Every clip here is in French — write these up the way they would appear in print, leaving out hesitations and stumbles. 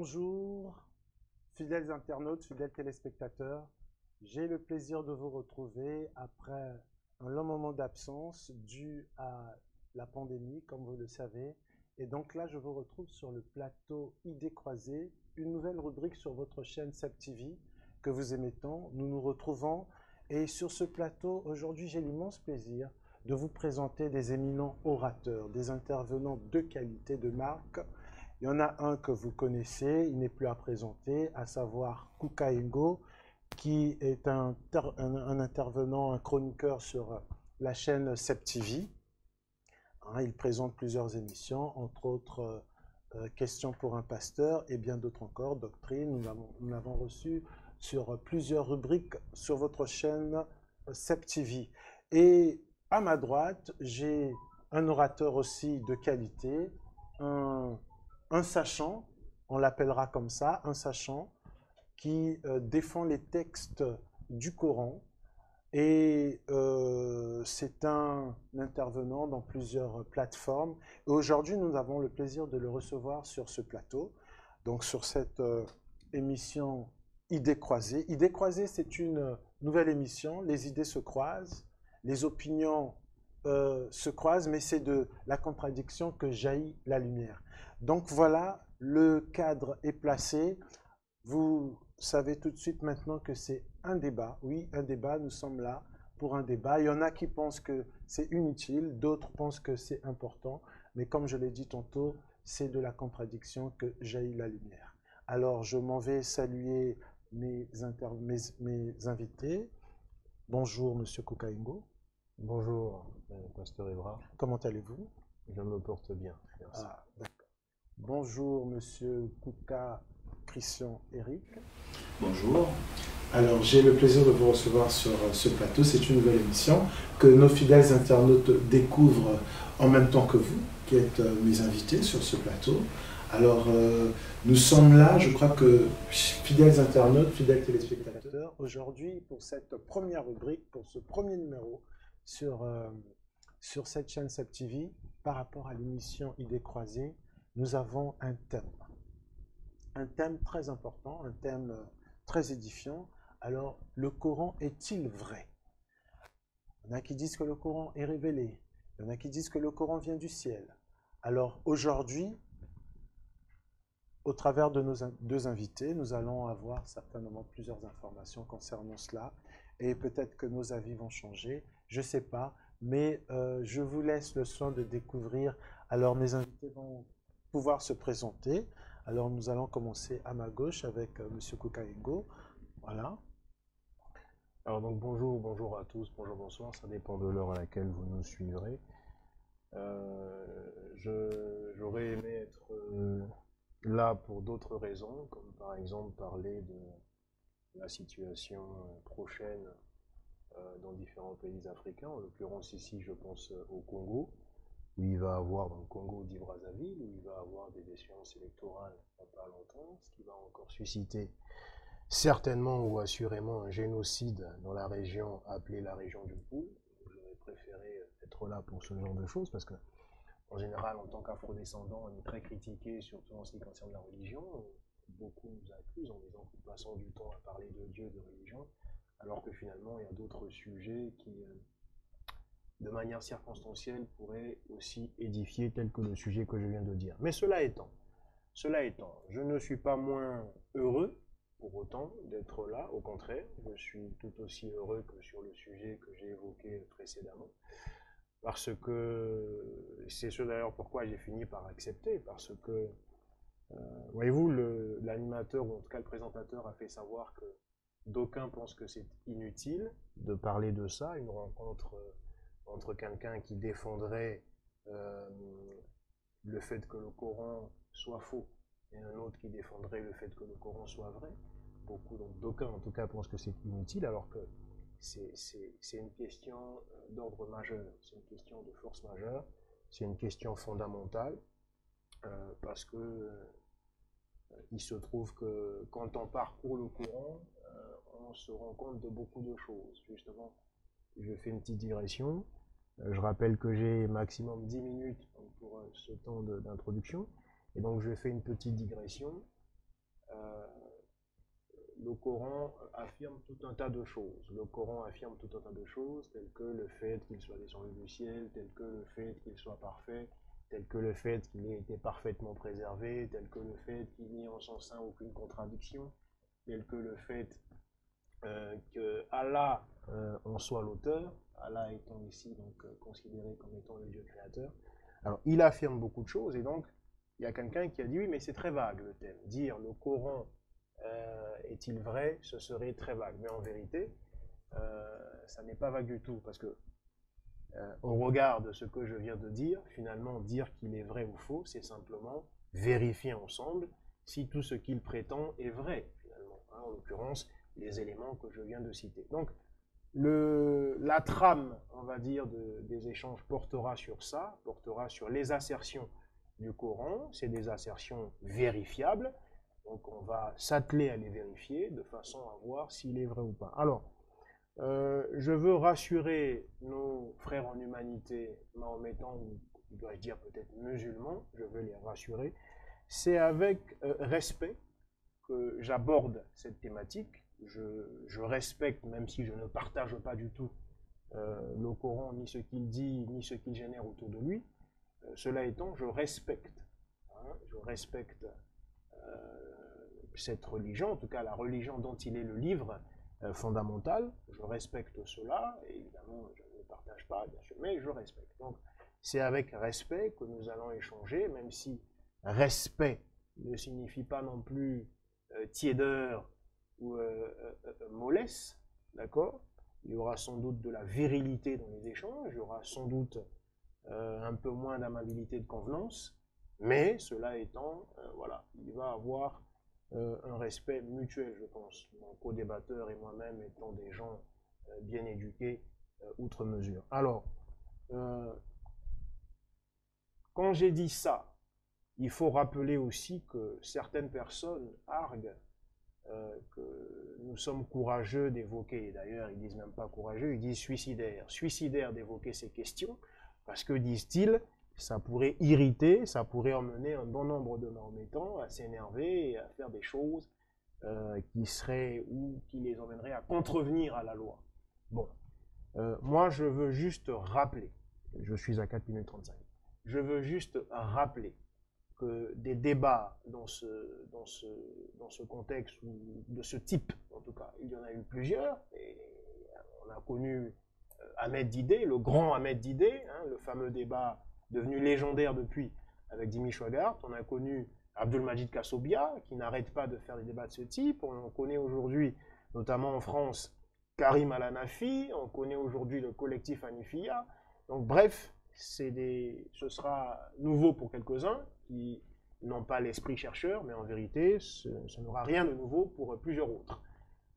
Bonjour, fidèles internautes, fidèles téléspectateurs. J'ai le plaisir de vous retrouver après un long moment d'absence dû à la pandémie, comme vous le savez. Et donc là, je vous retrouve sur le plateau Idées croisées, une nouvelle rubrique sur votre chaîne SEP-TV que vous aimez tant. Nous nous retrouvons et sur ce plateau, aujourd'hui, j'ai l'immense plaisir de vous présenter des éminents orateurs, des intervenants de qualité, de marque. Il y en a un que vous connaissez, il n'est plus à présenter, à savoir Kuka Ingo, qui est un intervenant, un chroniqueur sur la chaîne SEP-TV. Hein, il présente plusieurs émissions, entre autres Questions pour un pasteur et bien d'autres encore, Doctrine. Nous l'avons reçu sur plusieurs rubriques sur votre chaîne SEP-TV. Et à ma droite, j'ai un orateur aussi de qualité, un sachant, on l'appellera comme ça, un sachant, qui défend les textes du Coran. Et c'est un intervenant dans plusieurs plateformes. Et aujourd'hui, nous avons le plaisir de le recevoir sur ce plateau, donc sur cette émission Idées croisées. Idées croisées, c'est une nouvelle émission. Les idées se croisent, les opinions se croisent, mais c'est de la contradiction que jaillit la lumière. Donc voilà, le cadre est placé. Vous savez tout de suite maintenant que c'est un débat. Oui, un débat, nous sommes là pour un débat. Il y en a qui pensent que c'est inutile, d'autres pensent que c'est important. Mais comme je l'ai dit tantôt, c'est de la contradiction que jaillit la lumière. Alors, je m'en vais saluer mes invités. Bonjour, Monsieur Kukaingo. Bonjour, Pasteur Evra. Comment allez-vous? Je me porte bien, merci. Ah, d'accord. Bonjour, Monsieur Kuka Christian Eric. Bonjour. Alors, j'ai le plaisir de vous recevoir sur ce plateau. C'est une nouvelle émission que nos fidèles internautes découvrent en même temps que vous, qui êtes mes invités sur ce plateau. Alors, nous sommes là, je crois que fidèles internautes, fidèles téléspectateurs, aujourd'hui pour cette première rubrique, pour ce premier numéro sur cette chaîne SEP-TV, par rapport à l'émission Idées croisées, nous avons un thème très important, un thème très édifiant. Alors, le Coran est-il vrai? Il y en a qui disent que le Coran est révélé, il y en a qui disent que le Coran vient du ciel. Alors aujourd'hui, au travers de nos deux invités, nous allons avoir certainement plusieurs informations concernant cela et peut-être que nos avis vont changer, je ne sais pas, mais je vous laisse le soin de découvrir. Alors mes invités vont pouvoir se présenter. Alors nous allons commencer à ma gauche avec M. Kukaingo. Voilà. Alors donc bonjour à tous, bonjour, bonsoir, ça dépend de l'heure à laquelle vous nous suivrez. J'aurais aimé être là pour d'autres raisons, comme par exemple parler de la situation prochaine dans différents pays africains, en l'occurrence ici je pense au Congo, où il va avoir, dans le Congo d'Ibrazzaville, où il va avoir des échéances électorales il n'y a pas longtemps, ce qui va encore susciter certainement ou assurément un génocide dans la région appelée la région du Pou. J'aurais préféré être là pour ce genre de choses, parce que en général, en tant qu'afro-descendants, on est très critiqué, surtout en ce qui concerne la religion. Beaucoup nous accusent en disant que nous passons du temps à parler de Dieu, de religion, alors que finalement, il y a d'autres sujets qui, de manière circonstancielle, pourraient aussi édifier, tel que le sujet que je viens de dire. Mais cela étant, je ne suis pas moins heureux, pour autant, d'être là. Au contraire, je suis tout aussi heureux que sur le sujet que j'ai évoqué précédemment. Parce que c'est ce d'ailleurs pourquoi j'ai fini par accepter, parce que, voyez-vous, l'animateur, ou en tout cas le présentateur, a fait savoir que d'aucuns pensent que c'est inutile de parler de ça, une rencontre entre quelqu'un qui défendrait le fait que le Coran soit faux et un autre qui défendrait le fait que le Coran soit vrai. Beaucoup, donc d'aucuns en tout cas, pensent que c'est inutile, alors que c'est une question d'ordre majeur, c'est une question de force majeure, c'est une question fondamentale, parce que il se trouve que quand on parcourt le Coran, on se rend compte de beaucoup de choses. Justement, je fais une petite digression. Je rappelle que j'ai maximum 10 minutes pour ce temps d'introduction, et donc je fais une petite digression. le Coran affirme tout un tas de choses. Le Coran affirme tout un tas de choses, telles que le fait qu'il soit descendu du ciel, tel que le fait qu'il soit parfait, tel que le fait qu'il ait été parfaitement préservé, tel que le fait qu'il n'y ait en son sein aucune contradiction, tel que le fait que Allah en soit l'auteur, Allah étant ici donc considéré comme étant le Dieu créateur. Alors, il affirme beaucoup de choses, et donc, il y a quelqu'un qui a dit, oui, mais c'est très vague le thème. Dire le Coran est-il vrai, ce serait très vague. Mais en vérité, ça n'est pas vague du tout, parce que au regard de ce que je viens de dire, finalement, dire qu'il est vrai ou faux, c'est simplement vérifier ensemble si tout ce qu'il prétend est vrai, finalement. Hein, en l'occurrence, les éléments que je viens de citer. Donc, la trame, on va dire, des échanges portera sur ça, portera sur les assertions du Coran. C'est des assertions vérifiables, donc on va s'atteler à les vérifier de façon à voir s'il est vrai ou pas. Alors, je veux rassurer nos frères en humanité mahométans, ou dois-je dire peut-être musulmans, je veux les rassurer. C'est avec respect que j'aborde cette thématique. Je respecte, même si je ne partage pas du tout le Coran, ni ce qu'il dit, ni ce qu'il génère autour de lui. Cela étant, je respecte cette religion, en tout cas la religion dont il est le livre fondamental. Je respecte cela, et évidemment, je ne le partage pas, bien sûr, mais je respecte. Donc, c'est avec respect que nous allons échanger, même si respect ne signifie pas non plus tiédeur ou mollesse, d'accord? Il y aura sans doute de la virilité dans les échanges, il y aura sans doute un peu moins d'amabilité de convenance, mais cela étant, voilà, il va avoir un respect mutuel, je pense. Mon co-débatteur et moi-même étant des gens bien éduqués, outre mesure. Alors, quand j'ai dit ça, il faut rappeler aussi que certaines personnes arguent que nous sommes courageux d'évoquer, d'ailleurs ils disent même pas courageux, ils disent suicidaires d'évoquer ces questions, parce que, disent-ils, ça pourrait irriter, ça pourrait emmener un bon nombre de mahométans à s'énerver et à faire des choses qui seraient ou qui les emmèneraient à contrevenir à la loi. Bon, moi je veux juste rappeler, je suis à 4 minutes 35, je veux juste rappeler que des débats dans ce contexte, ou de ce type, en tout cas, il y en a eu plusieurs, et on a connu Ahmed Didé, le grand Ahmed Didé, hein, le fameux débat devenu légendaire depuis avec Dimi Chouagart. On a connu Abdelmajid Kassobia, qui n'arrête pas de faire des débats de ce type. On connaît aujourd'hui, notamment en France, Karim Al-Hanafi. On connaît aujourd'hui le collectif Hanifia. Donc bref, ce sera nouveau pour quelques-uns qui n'ont pas l'esprit chercheur, mais en vérité, ce n'aura rien de nouveau pour plusieurs autres.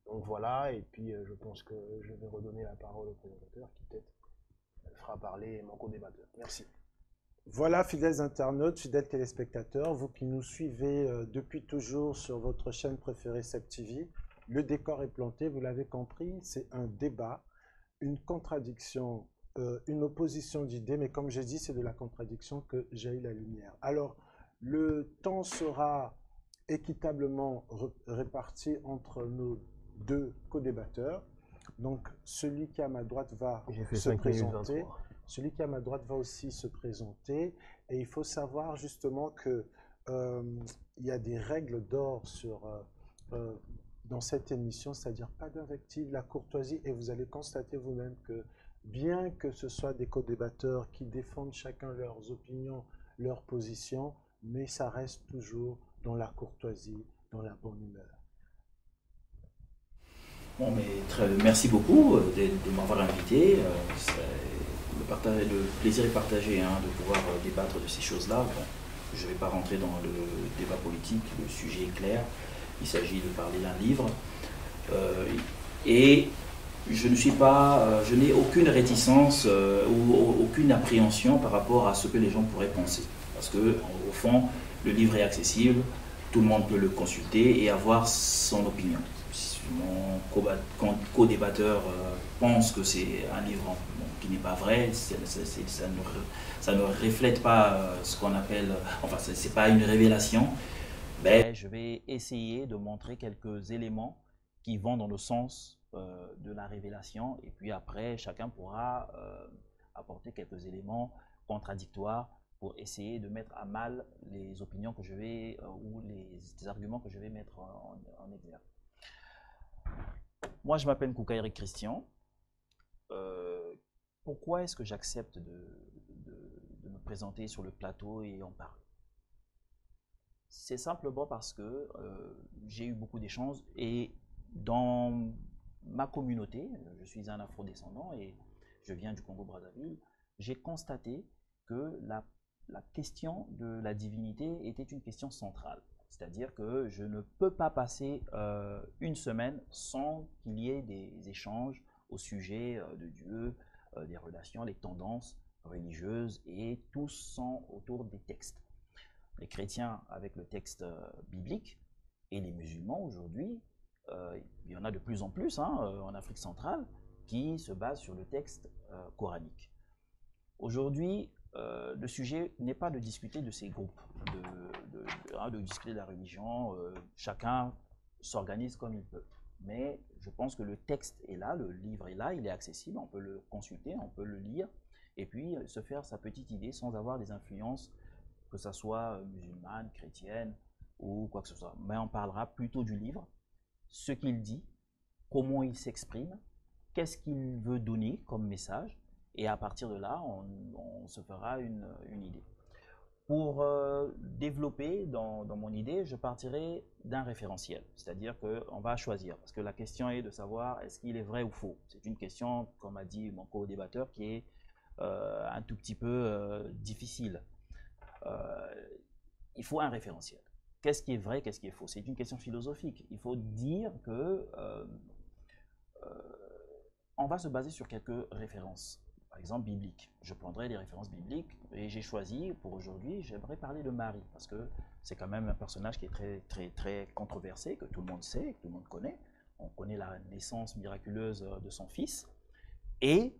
Donc voilà, et puis je pense que je vais redonner la parole au présentateur qui peut-être fera parler mon co-débatteur. Merci. Voilà, fidèles internautes, fidèles téléspectateurs, vous qui nous suivez depuis toujours sur votre chaîne préférée SEB-TV, le décor est planté, vous l'avez compris, c'est un débat, une contradiction, une opposition d'idées, mais comme j'ai dit, c'est de la contradiction que jaillit la lumière. Alors, le temps sera équitablement réparti entre nos deux co-débatteurs. Donc, celui qui est à ma droite va se présenter. Celui qui est à ma droite va aussi se présenter. Et il faut savoir justement que il y a des règles d'or dans cette émission, c'est-à-dire pas d'invective, la courtoisie. Et vous allez constater vous-même que bien que ce soit des co-débatteurs qui défendent chacun leurs opinions, leurs positions, mais ça reste toujours dans la courtoisie, dans la bonne humeur. Bon, mais merci beaucoup de m'avoir invité. Le plaisir est partagé hein, de pouvoir débattre de ces choses-là. Bon, je ne vais pas rentrer dans le débat politique, le sujet est clair. Il s'agit de parler d'un livre. Et je n'ai aucune réticence ou aucune appréhension par rapport à ce que les gens pourraient penser. Parce qu'au fond, le livre est accessible, tout le monde peut le consulter et avoir son opinion. Si mon co-débatteur pense que c'est un livre qui n'est pas vrai, ça ne reflète pas ce qu'on appelle, enfin, ce n'est pas une révélation. Ben, je vais essayer de montrer quelques éléments qui vont dans le sens de la révélation, et puis après, chacun pourra apporter quelques éléments contradictoires pour essayer de mettre à mal les opinions que je vais, ou les arguments que je vais mettre en exergue. Moi, je m'appelle Kouka Eric Christian. Pourquoi est-ce que j'accepte de me présenter sur le plateau et en parler? C'est simplement parce que j'ai eu beaucoup d'échanges, et dans ma communauté, je suis un afro-descendant et je viens du Congo-Brazzaville, j'ai constaté que la question de la divinité était une question centrale. C'est-à-dire que je ne peux pas passer une semaine sans qu'il y ait des échanges au sujet de Dieu, des relations, les tendances religieuses, et tous sont autour des textes. Les chrétiens avec le texte biblique, et les musulmans aujourd'hui, il y en a de plus en plus en Afrique centrale, qui se basent sur le texte coranique. Aujourd'hui, le sujet n'est pas de discuter de ces groupes, de discuter de la religion, chacun s'organise comme il peut. Mais je pense que le texte est là, le livre est là, il est accessible, on peut le consulter, on peut le lire, et puis se faire sa petite idée sans avoir des influences, que ce soit musulmane, chrétienne ou quoi que ce soit. Mais on parlera plutôt du livre, ce qu'il dit, comment il s'exprime, qu'est-ce qu'il veut donner comme message, et à partir de là, on se fera une idée. Pour développer dans mon idée, je partirai d'un référentiel, c'est-à-dire qu'on va choisir, parce que la question est de savoir est-ce qu'il est vrai ou faux. C'est une question, comme a dit mon co-débatteur, qui est un tout petit peu difficile. Il faut un référentiel. Qu'est-ce qui est vrai, qu'est-ce qui est faux? C'est une question philosophique. Il faut dire que on va se baser sur quelques références. Par exemple, bibliques. Je prendrai des références bibliques, et j'ai choisi pour aujourd'hui, j'aimerais parler de Marie, parce que c'est quand même un personnage qui est très controversé, que tout le monde sait, que tout le monde connaît. On connaît la naissance miraculeuse de son fils, et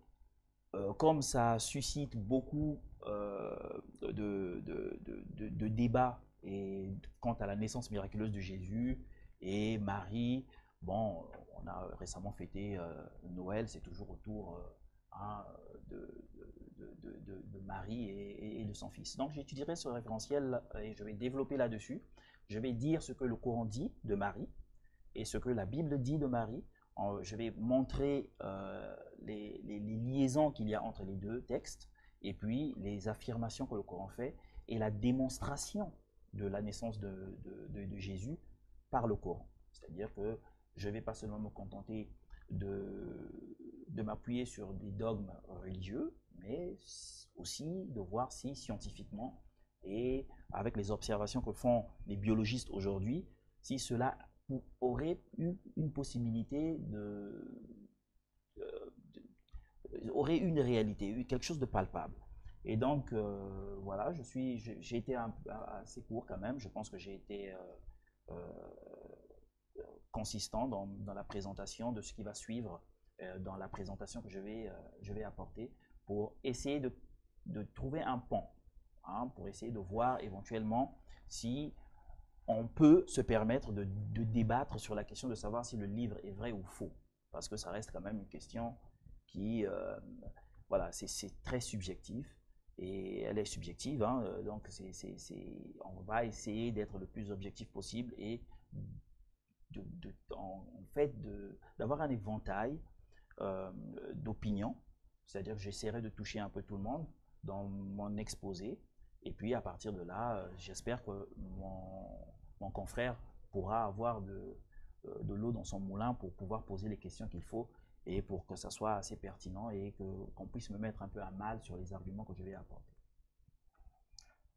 comme ça suscite beaucoup de débats et quant à la naissance miraculeuse de Jésus et Marie, bon, on a récemment fêté Noël, c'est toujours autour de Marie et de son fils. Donc j'étudierai ce référentiel et je vais développer là-dessus. Je vais dire ce que le Coran dit de Marie et ce que la Bible dit de Marie. Je vais montrer les liaisons qu'il y a entre les deux textes, et puis les affirmations que le Coran fait et la démonstration de la naissance de Jésus par le Coran. C'est-à-dire que je ne vais pas seulement me contenter de m'appuyer sur des dogmes religieux, mais aussi de voir si scientifiquement et avec les observations que font les biologistes aujourd'hui, si cela aurait eu une possibilité aurait une réalité, quelque chose de palpable. Et donc, voilà, j'ai été assez court quand même. Je pense que j'ai été consistant dans la présentation de ce qui va suivre, dans la présentation que je vais apporter, pour essayer de trouver un pont, pour essayer de voir éventuellement si on peut se permettre de débattre sur la question de savoir si le livre est vrai ou faux, parce que ça reste quand même une question qui, voilà, c'est très subjectif, et elle est subjective, donc on va essayer d'être le plus objectif possible et en fait d'avoir un éventail d'opinions, c'est-à-dire que j'essaierai de toucher un peu tout le monde dans mon exposé, et puis à partir de là, j'espère que mon confrère pourra avoir de l'eau dans son moulin pour pouvoir poser les questions qu'il faut, et pour que ça soit assez pertinent et qu'on puisse me mettre un peu à mal sur les arguments que je vais apporter.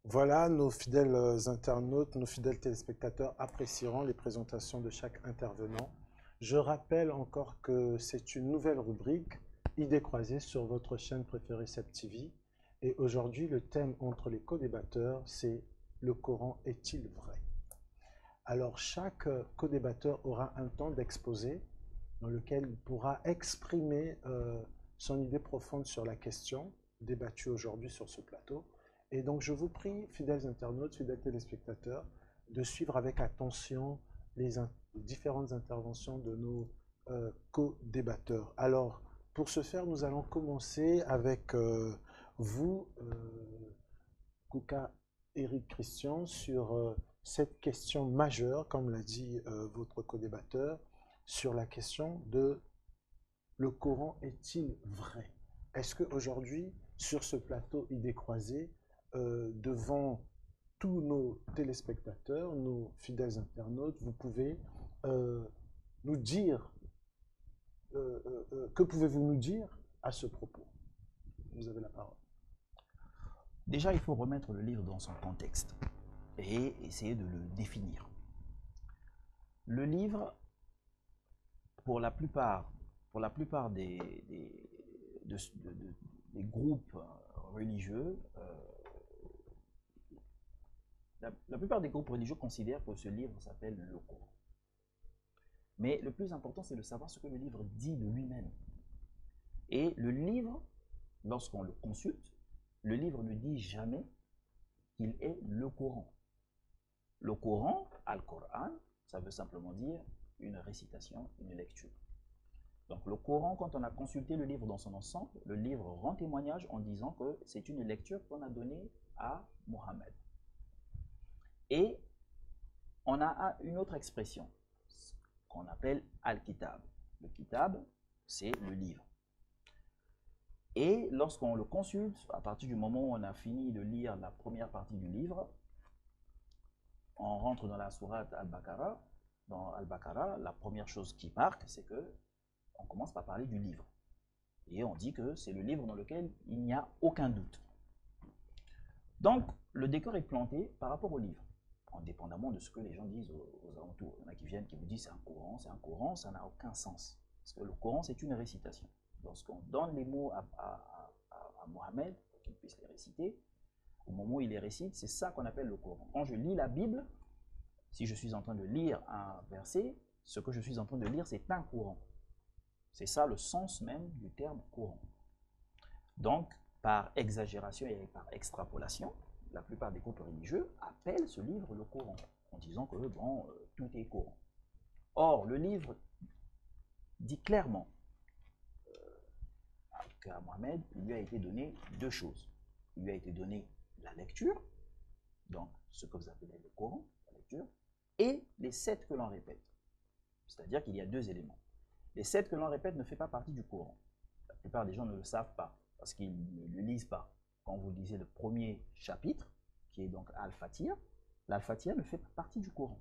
Voilà, nos fidèles internautes, nos fidèles téléspectateurs apprécieront les présentations de chaque intervenant. Je rappelle encore que c'est une nouvelle rubrique, Idées croisées, sur votre chaîne préférée SEP-TV. Et aujourd'hui, le thème entre les co-débatteurs, c'est « Le Coran est-il vrai ?» Alors, chaque co-débatteur aura un temps d'exposé dans lequel il pourra exprimer son idée profonde sur la question débattue aujourd'hui sur ce plateau. Et donc, je vous prie, fidèles internautes, fidèles téléspectateurs, de suivre avec attention les différentes interventions de nos co-débatteurs. Alors, pour ce faire, nous allons commencer avec vous, Kouka Éric Christian, sur cette question majeure, comme l'a dit votre co-débatteur, sur la question de le Coran est-il vrai? Est-ce qu'aujourd'hui, sur ce plateau Idées croisées, devant tous nos téléspectateurs, nos fidèles internautes, vous pouvez nous dire, que pouvez-vous nous dire à ce propos? Vous avez la parole. Déjà, il faut remettre le livre dans son contexte et essayer de le définir. Le livre, pour la plupart des groupes religieux, la plupart des groupes religieux considèrent que ce livre s'appelle le Coran. Mais le plus important, c'est de savoir ce que le livre dit de lui-même. Et le livre, lorsqu'on le consulte, le livre ne dit jamais qu'il est le Coran. Le Coran, Al-Qur'an, ça veut simplement dire une récitation, une lecture. Donc le Coran, quand on a consulté le livre dans son ensemble, le livre rend témoignage en disant que c'est une lecture qu'on a donnée à Mohammed. Et on a une autre expression qu'on appelle Al-Kitab. Le Kitab, c'est le livre. Et lorsqu'on le consulte, à partir du moment où on a fini de lire la première partie du livre, on rentre dans la sourate Al-Baqarah. Dans Al-Baqarah, la première chose qui marque, c'est que on commence par parler du livre. Et on dit que c'est le livre dans lequel il n'y a aucun doute. Donc, le décor est planté par rapport au livre, indépendamment de ce que les gens disent aux alentours. Il y en a qui viennent, qui vous disent c'est un Coran, ça n'a aucun sens. Parce que le Coran, c'est une récitation. Lorsqu'on donne les mots à Mohammed, pour qu'il puisse les réciter, au moment où il les récite, c'est ça qu'on appelle le Coran. Quand je lis la Bible, si je suis en train de lire un verset, ce que je suis en train de lire, c'est un Coran. C'est ça le sens même du terme Coran. Donc, par exagération et par extrapolation, la plupart des groupes religieux appellent ce livre le Coran, en disant que bon, tout est Coran. Or, le livre dit clairement qu'à Mohammed, il lui a été donné deux choses. Il lui a été donné la lecture, donc ce que vous appelez le Coran, la lecture, et les 7 que l'on répète. C'est-à-dire qu'il y a deux éléments. Les 7 que l'on répète ne fait pas partie du Coran. La plupart des gens ne le savent pas, parce qu'ils ne le lisent pas. Quand vous lisez le premier chapitre, qui est donc Al-Fatiha, l'Al-Fatiha ne fait pas partie du Coran.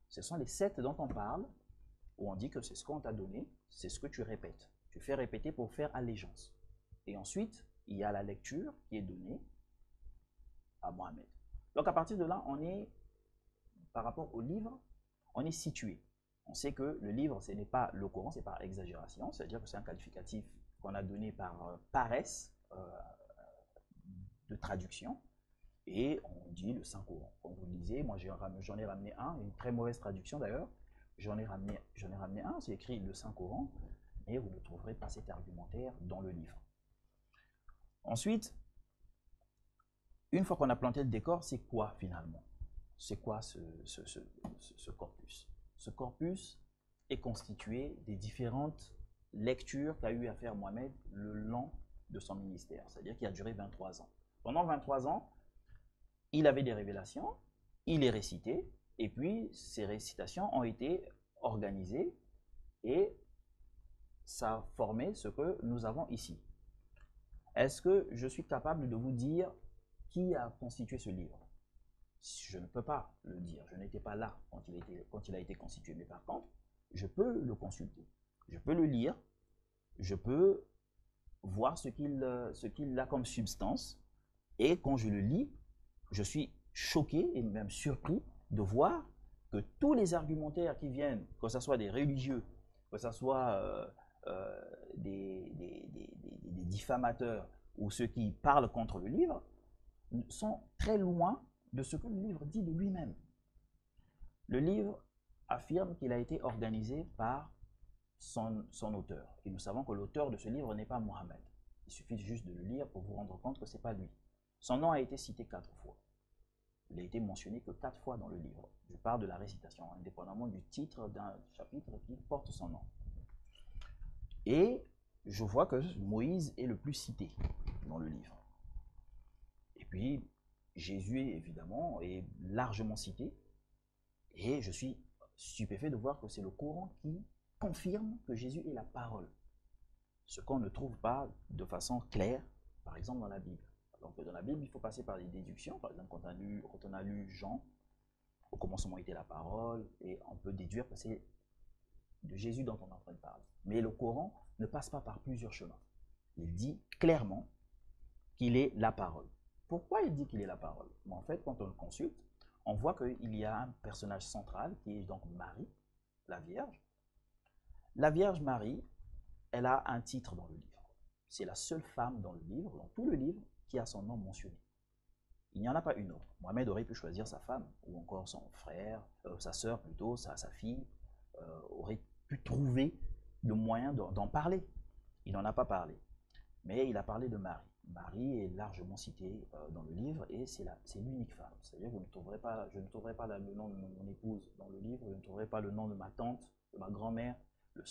Ce sont les 7 dont on parle, où on dit que c'est ce qu'on t'a donné, c'est ce que tu répètes. Tu fais répéter pour faire allégeance. Et ensuite, il y a la lecture qui est donnée à Mohammed. Donc à partir de là, on est, par rapport au livre, on est situé. On sait que le livre, ce n'est pas le Coran, c'est par exagération, c'est-à-dire que c'est un qualificatif qu'on a donné par paresse de traduction, et on dit le Saint-Coran. Comme vous le disiez, moi j'en ai ramené un, une très mauvaise traduction d'ailleurs, j'en ai ramené un, c'est écrit le Saint-Coran, mais vous ne trouverez pas cet argumentaire dans le livre. Ensuite, une fois qu'on a planté le décor, c'est quoi finalement? C'est quoi ce corpus? Ce corpus est constitué des différentes lectures qu'a eu à faire Mohammed le long de son ministère, c'est-à-dire qu'il a duré 23 ans. Pendant 23 ans, il avait des révélations, il les récitait, et puis ces récitations ont été organisées et ça a formé ce que nous avons ici. Est-ce que je suis capable de vous dire qui a constitué ce livre? Je ne peux pas le dire, je n'étais pas là quand il a été constitué, mais par contre, je peux le consulter, je peux le lire, je peux voir ce qu'il a comme substance, et quand je le lis, je suis choqué et même surpris de voir que tous les argumentaires qui viennent, que ce soit des religieux, que ce soit des diffamateurs ou ceux qui parlent contre le livre, sont très loin de ce que le livre dit de lui-même. Le livre affirme qu'il a été organisé par son auteur. Et nous savons que l'auteur de ce livre n'est pas Mohammed. Il suffit juste de le lire pour vous rendre compte que ce n'est pas lui. Son nom a été cité 4 fois. Il n'a été mentionné que 4 fois dans le livre. Je parle de la récitation, indépendamment du titre d'un chapitre qui porte son nom. Et je vois que Moïse est le plus cité dans le livre. Et puis, Jésus, évidemment, est largement cité. Et je suis stupéfait de voir que c'est le Coran qui confirme que Jésus est la parole. Ce qu'on ne trouve pas de façon claire, par exemple, dans la Bible. Donc, dans la Bible, il faut passer par des déductions. Par exemple, quand on a lu Jean, au commencement était la parole, et on peut déduire que c'est de Jésus dont on est en train de parler. Mais le Coran ne passe pas par plusieurs chemins. Il dit clairement qu'il est la parole. Pourquoi il dit qu'il est la parole? En fait, quand on le consulte, on voit qu'il y a un personnage central qui est donc Marie, la Vierge. La Vierge Marie, elle a un titre dans le livre. C'est la seule femme dans le livre, dans tout le livre, qui a son nom mentionné. Il n'y en a pas une autre. Mohamed aurait pu choisir sa femme, ou encore son frère, sa sœur plutôt, sa fille, aurait pu trouver le moyen d'en parler. Il n'en a pas parlé. Mais il a parlé de Marie. Marie est largement citée dans le livre et c'est l'unique femme. C'est-à-dire que je ne trouverai pas le nom de mon épouse dans le livre, je ne trouverai pas le nom de ma tante, de ma grand-mère. La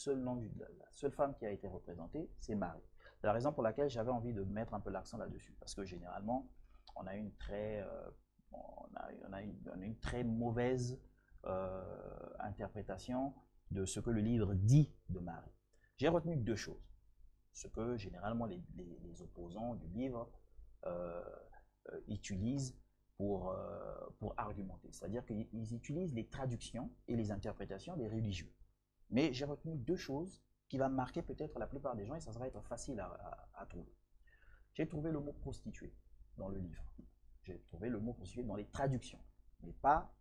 seule femme qui a été représentée, c'est Marie. C'est la raison pour laquelle j'avais envie de mettre un peu l'accent là-dessus. Parce que généralement, on a une très mauvaise interprétation de ce que le livre dit de Marie. J'ai retenu 2 choses. Ce que généralement les opposants du livre utilisent pour argumenter. C'est-à-dire qu'ils utilisent les traductions et les interprétations des religieux. Mais j'ai retenu 2 choses qui vont marquer peut-être la plupart des gens et ça va être facile à trouver. J'ai trouvé le mot prostituée dans le livre. J'ai trouvé le mot prostituée dans les traductions, mais pas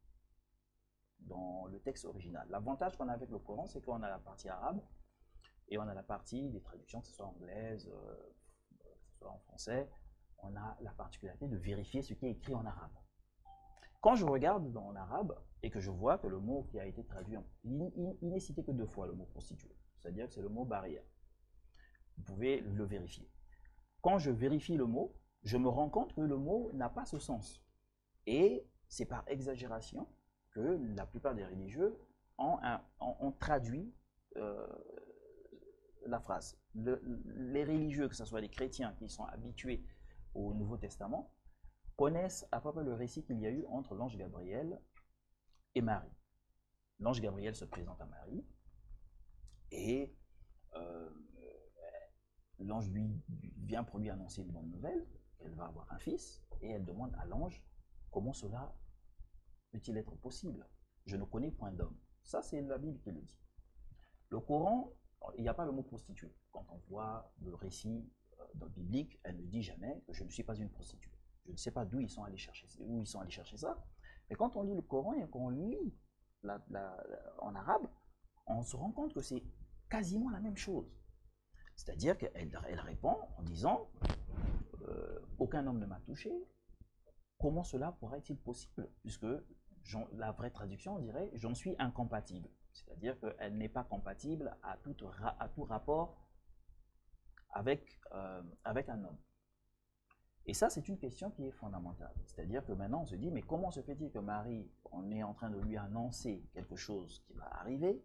dans le texte original. L'avantage qu'on a avec le Coran, c'est qu'on a la partie arabe et on a la partie des traductions, que ce soit anglaise, que ce soit en français. On a la particularité de vérifier ce qui est écrit en arabe. Quand je regarde en arabe et que je vois que le mot qui a été traduit, il n'est cité que 2 fois, le mot prostituée. C'est-à-dire que c'est le mot barrière. Vous pouvez le vérifier. Quand je vérifie le mot, je me rends compte que le mot n'a pas ce sens. Et c'est par exagération que la plupart des religieux ont traduit la phrase. Les religieux, que ce soit les chrétiens qui sont habitués au Nouveau Testament, connaissent à peu près le récit qu'il y a eu entre l'ange Gabriel et Marie. L'ange Gabriel se présente à Marie et l'ange vient pour lui annoncer une bonne nouvelle, qu'elle va avoir un fils, et elle demande à l'ange comment cela peut-il être possible? Je ne connais point d'homme. Ça, c'est la Bible qui le dit. Le Coran, il n'y a pas le mot prostituée. Quand on voit le récit biblique, elle ne dit jamais que je ne suis pas une prostituée. Je ne sais pas d'où ils sont allés chercher ça. Mais quand on lit le Coran et qu'on lit en arabe, on se rend compte que c'est quasiment la même chose. C'est-à-dire qu'elle répond en disant aucun homme ne m'a touché. Comment cela pourrait-il possible? Puisque la vraie traduction, on dirait j'en suis incompatible. C'est-à-dire qu'elle n'est pas compatible à tout rapport avec un homme. Et ça, c'est une question qui est fondamentale. C'est-à-dire que maintenant, on se dit, mais comment se fait-il que Marie, on est en train de lui annoncer quelque chose qui va arriver,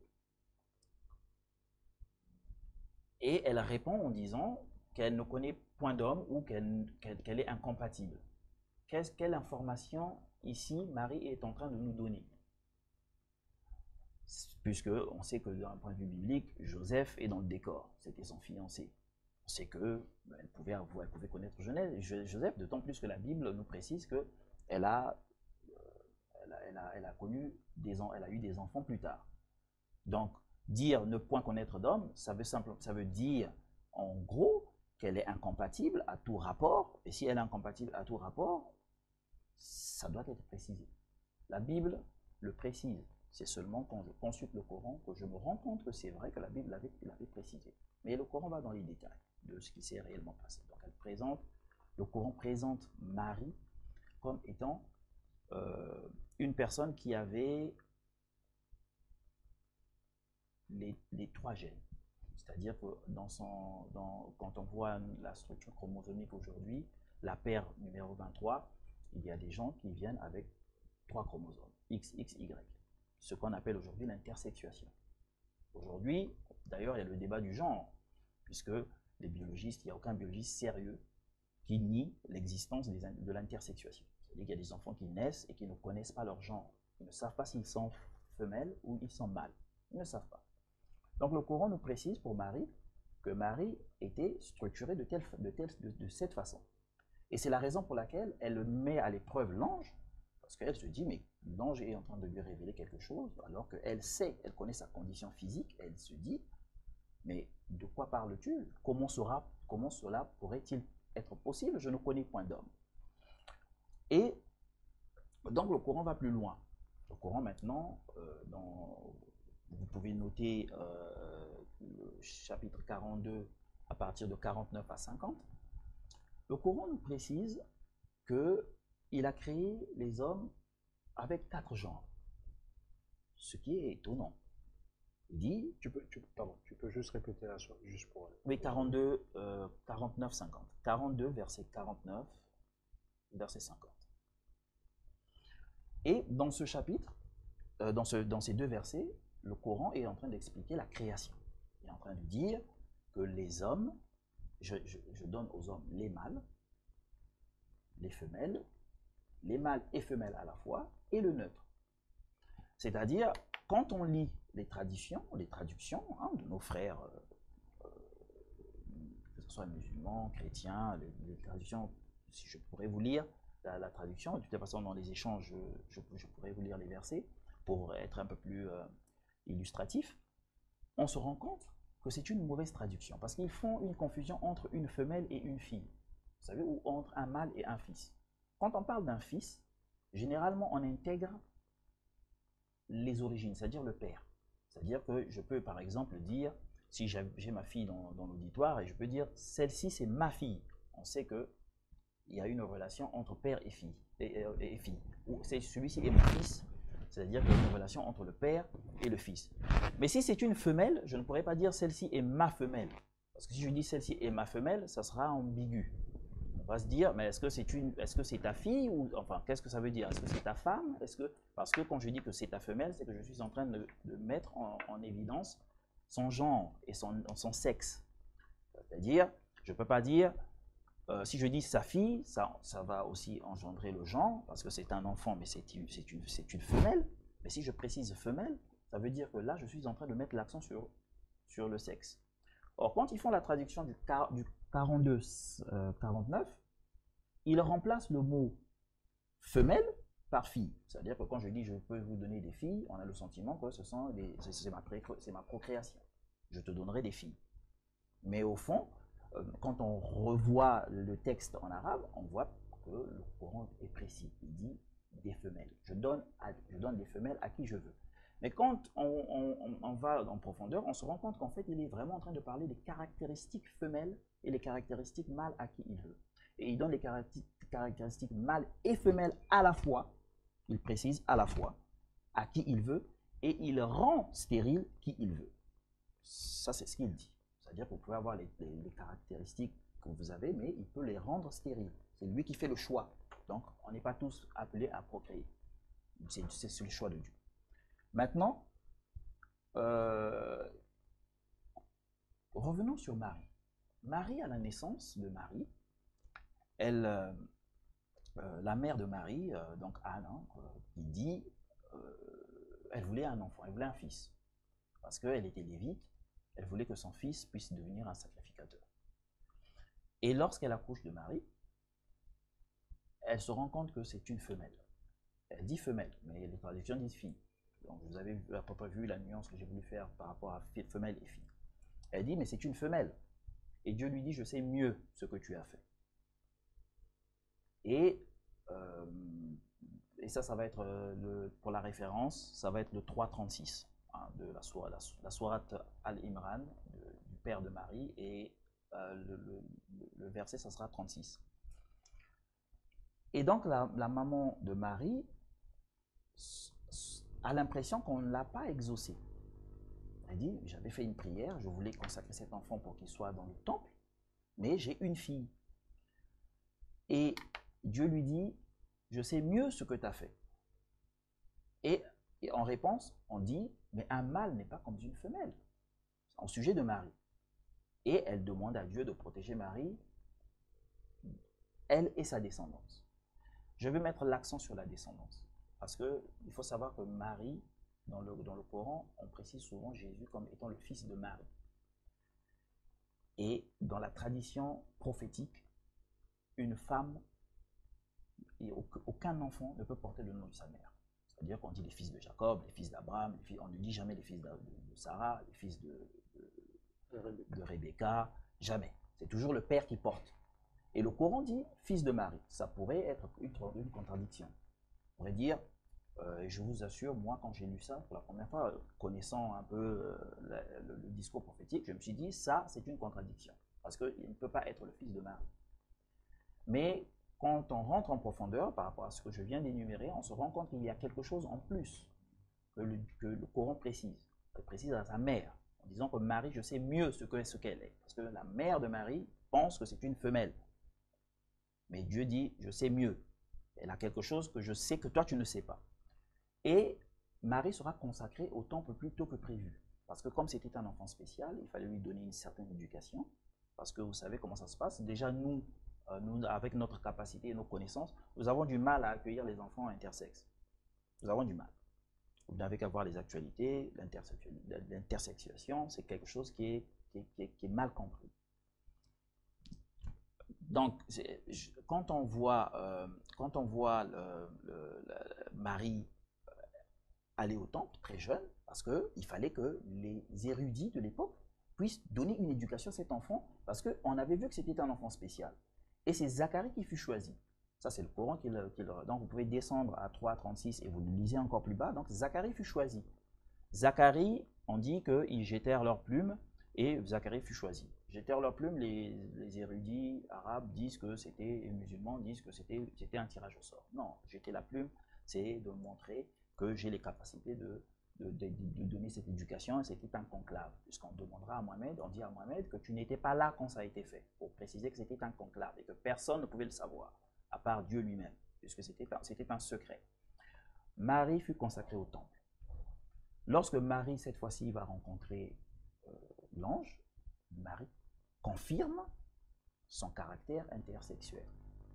et elle répond en disant qu'elle ne connaît point d'homme ou qu'elle est incompatible. Quelle information, ici, Marie est en train de nous donner? Puisque on sait que d'un point de vue biblique, Joseph est dans le décor, c'était son fiancé. On sait qu'elle pouvait connaître Joseph, d'autant plus que la Bible nous précise qu'elle a eu des enfants plus tard. Donc, dire ne point connaître d'homme, ça veut dire en gros qu'elle est incompatible à tout rapport, et si elle est incompatible à tout rapport, ça doit être précisé. La Bible le précise. C'est seulement quand je consulte le Coran que je me rends compte que c'est vrai que la Bible l'avait précisé. Mais le Coran va dans les détails de ce qui s'est réellement passé. Donc le Coran présente Marie comme étant une personne qui avait les 3 gènes. C'est-à-dire que quand on voit la structure chromosomique aujourd'hui, la paire numéro 23, il y a des gens qui viennent avec 3 chromosomes, X, X, Y, ce qu'on appelle aujourd'hui l'intersexuation. Aujourd'hui, d'ailleurs, il y a le débat du genre, puisque les biologistes, il n'y a aucun biologiste sérieux qui nie l'existence de l'intersexuation. C'est-à-dire qu'il y a des enfants qui naissent et qui ne connaissent pas leur genre. Ils ne savent pas s'ils sont femelles ou ils sont mâles. Ils ne savent pas. Donc le Coran nous précise pour Marie que Marie était structurée de cette façon. Et c'est la raison pour laquelle elle met à l'épreuve l'ange, parce qu'elle se dit, mais l'ange est en train de lui révéler quelque chose, alors qu'elle sait, elle connaît sa condition physique, elle se dit, mais de quoi parles-tu? Comment cela pourrait-il être possible? Je ne connais point d'homme. Et donc le Coran va plus loin. Le Coran maintenant, vous pouvez noter le chapitre 42 à partir de 49 à 50, le Coran nous précise qu'il a créé les hommes avec 4 genres, ce qui est étonnant. Il dit... Tu peux juste répéter la chose, juste pour... Oui, 42, 49, 50. 42, verset 49, verset 50. Et dans ce chapitre, dans ces 2 versets, le Coran est en train d'expliquer la création. Il est en train de dire que les hommes, je donne aux hommes les mâles, les femelles, les mâles et femelles à la fois, et le neutre. C'est-à-dire, quand on lit les traductions de nos frères, que ce soit musulmans, chrétiens, les traductions, si je pourrais vous lire la traduction, de toute façon dans les échanges, je pourrais vous lire les versets pour être un peu plus illustratif, on se rend compte que c'est une mauvaise traduction, parce qu'ils font une confusion entre une femelle et une fille, vous savez, ou entre un mâle et un fils. Quand on parle d'un fils, généralement on intègre les origines, c'est-à-dire le père. C'est-à-dire que je peux par exemple dire, si j'ai ma fille dans l'auditoire, et je peux dire, celle-ci c'est ma fille. On sait qu'il y a une relation entre père et fille. Ou celui-ci est mon fils, c'est-à-dire qu'il y a une relation entre le père et le fils. Mais si c'est une femelle, je ne pourrais pas dire celle-ci est ma femelle. Parce que si je dis celle-ci est ma femelle, ça sera ambigu. On va se dire, mais est-ce que c'est ta fille, ou enfin, qu'est-ce que ça veut dire? Est-ce que c'est ta femme? Parce que quand je dis que c'est ta femelle, c'est que je suis en train de mettre en évidence son genre et son sexe. C'est-à-dire, je ne peux pas dire, si je dis sa fille, ça va aussi engendrer le genre, parce que c'est un enfant, mais c'est une femelle. Mais si je précise femelle, ça veut dire que là, je suis en train de mettre l'accent sur le sexe. Or, quand ils font la traduction du 42, 49, ils remplacent le mot femelle par fille. C'est-à-dire que quand je dis je peux vous donner des filles, on a le sentiment que c'est ma procréation. Je te donnerai des filles. Mais au fond, quand on revoit le texte en arabe, on voit que le Coran est précis. Il dit des femelles. Je donne des femelles à qui je veux. Mais quand on va en profondeur, on se rend compte qu'en fait, il est vraiment en train de parler des caractéristiques femelles et les caractéristiques mâles à qui il veut. Et il donne les caractéristiques mâles et femelles à la fois, il précise à la fois, à qui il veut, et il rend stérile qui il veut. Ça, c'est ce qu'il dit. C'est-à-dire que vous pouvez avoir les caractéristiques que vous avez, mais il peut les rendre stériles. C'est lui qui fait le choix. Donc, on n'est pas tous appelés à procréer. C'est le choix de Dieu. Maintenant, revenons sur Marie. Marie, à la naissance de Marie, la mère de Marie, donc Anne, il dit, elle voulait un enfant, elle voulait un fils. Parce qu'elle était lévite, elle voulait que son fils puisse devenir un sacrificateur. Et lorsqu'elle accouche de Marie, elle se rend compte que c'est une femelle. Elle dit femelle, mais les traductions disent fille. Donc vous avez à peu près vu la nuance que j'ai voulu faire par rapport à femelle et fille. Elle dit, mais c'est une femelle. Et Dieu lui dit, je sais mieux ce que tu as fait. Et ça va être, pour la référence, ça va être le 3.36 hein, de la sourate Al-Imran, du père de Marie, et le verset, ça sera 36. Et donc la maman de Marie a l'impression qu'on ne l'a pas exaucé. Elle dit, j'avais fait une prière, je voulais consacrer cet enfant pour qu'il soit dans le temple, mais j'ai une fille. Et Dieu lui dit, je sais mieux ce que tu as fait. Et en réponse, on dit, mais un mâle n'est pas comme une femelle, au sujet de Marie. Et elle demande à Dieu de protéger Marie, elle et sa descendance. Je vais mettre l'accent sur la descendance, parce qu'il faut savoir que Marie, dans le Coran, on précise souvent Jésus comme étant le fils de Marie. Et dans la tradition prophétique, une femme, et aucun enfant ne peut porter le nom de sa mère. C'est-à-dire qu'on dit les fils de Jacob, les fils d'Abraham, on ne dit jamais les fils de Sarah, les fils de Rebecca, jamais. C'est toujours le père qui porte. Et le Coran dit fils de Marie. Ça pourrait être une contradiction. On pourrait dire, je vous assure, moi quand j'ai lu ça pour la première fois, connaissant un peu le discours prophétique, je me suis dit, ça c'est une contradiction. Parce qu'il ne peut pas être le fils de Marie. Mais quand on rentre en profondeur par rapport à ce que je viens d'énumérer, on se rend compte qu'il y a quelque chose en plus que le Coran précise. Il précise à sa mère, en disant que Marie, je sais mieux ce qu'elle est. Parce que la mère de Marie pense que c'est une femelle. Mais Dieu dit, je sais mieux. Elle a quelque chose que je sais que toi, tu ne sais pas. Et Marie sera consacrée au temple plus tôt que prévu. Parce que comme c'était un enfant spécial, il fallait lui donner une certaine éducation. Parce que vous savez comment ça se passe. Déjà, nous, avec notre capacité et nos connaissances, nous avons du mal à accueillir les enfants intersexes. Nous avons du mal. Vous n'avez qu'à voir les actualités, l'intersexuation, c'est quelque chose qui est mal compris. Donc, quand on voit Marie aller au temple très jeune, parce qu'il fallait que les érudits de l'époque puissent donner une éducation à cet enfant, parce qu'on avait vu que c'était un enfant spécial. Et c'est Zacharie qui fut choisi. Ça, c'est le Coran qui le... Donc, vous pouvez descendre à 3,36 et vous le lisez encore plus bas. Donc, Zacharie fut choisi. Zacharie, on dit qu'ils jetèrent leurs plumes et Zacharie fut choisi. Jetèrent leurs plumes, les érudits arabes disent que c'était, et musulmans disent que c'était un tirage au sort. Non, jeter la plume, c'est de montrer que j'ai les capacités de donner cette éducation. C'était un conclave, puisqu'on demandera à Mohamed, on dit à Mohamed que tu n'étais pas là quand ça a été fait, pour préciser que c'était un conclave et que personne ne pouvait le savoir, à part Dieu lui-même, puisque c'était un secret. Marie fut consacrée au temple. Lorsque Marie, cette fois-ci, va rencontrer l'ange, Marie confirme son caractère intersexuel.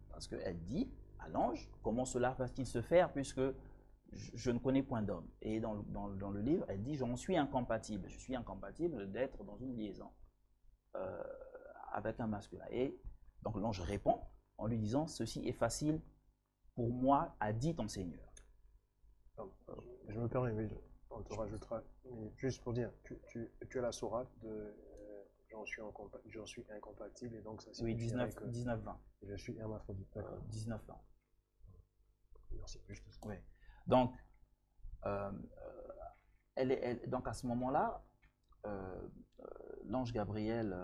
Parce qu'elle dit à l'ange, comment cela va-t-il se faire puisque je ne connais point d'homme. Et dans le livre, elle dit, j'en suis incompatible. Je suis incompatible d'être dans une liaison avec un masculin. Et donc l'ange répond en lui disant, ceci est facile pour moi, a dit ton Seigneur. Je me permets, mais on te rajoutera, mais juste pour dire, tu as la sourate de j'en suis incompatible et donc ça signifie que 19-20. Je suis hermaphrodite. 19-20. Merci, juste ça. Oui. Donc, donc à ce moment-là, l'ange Gabriel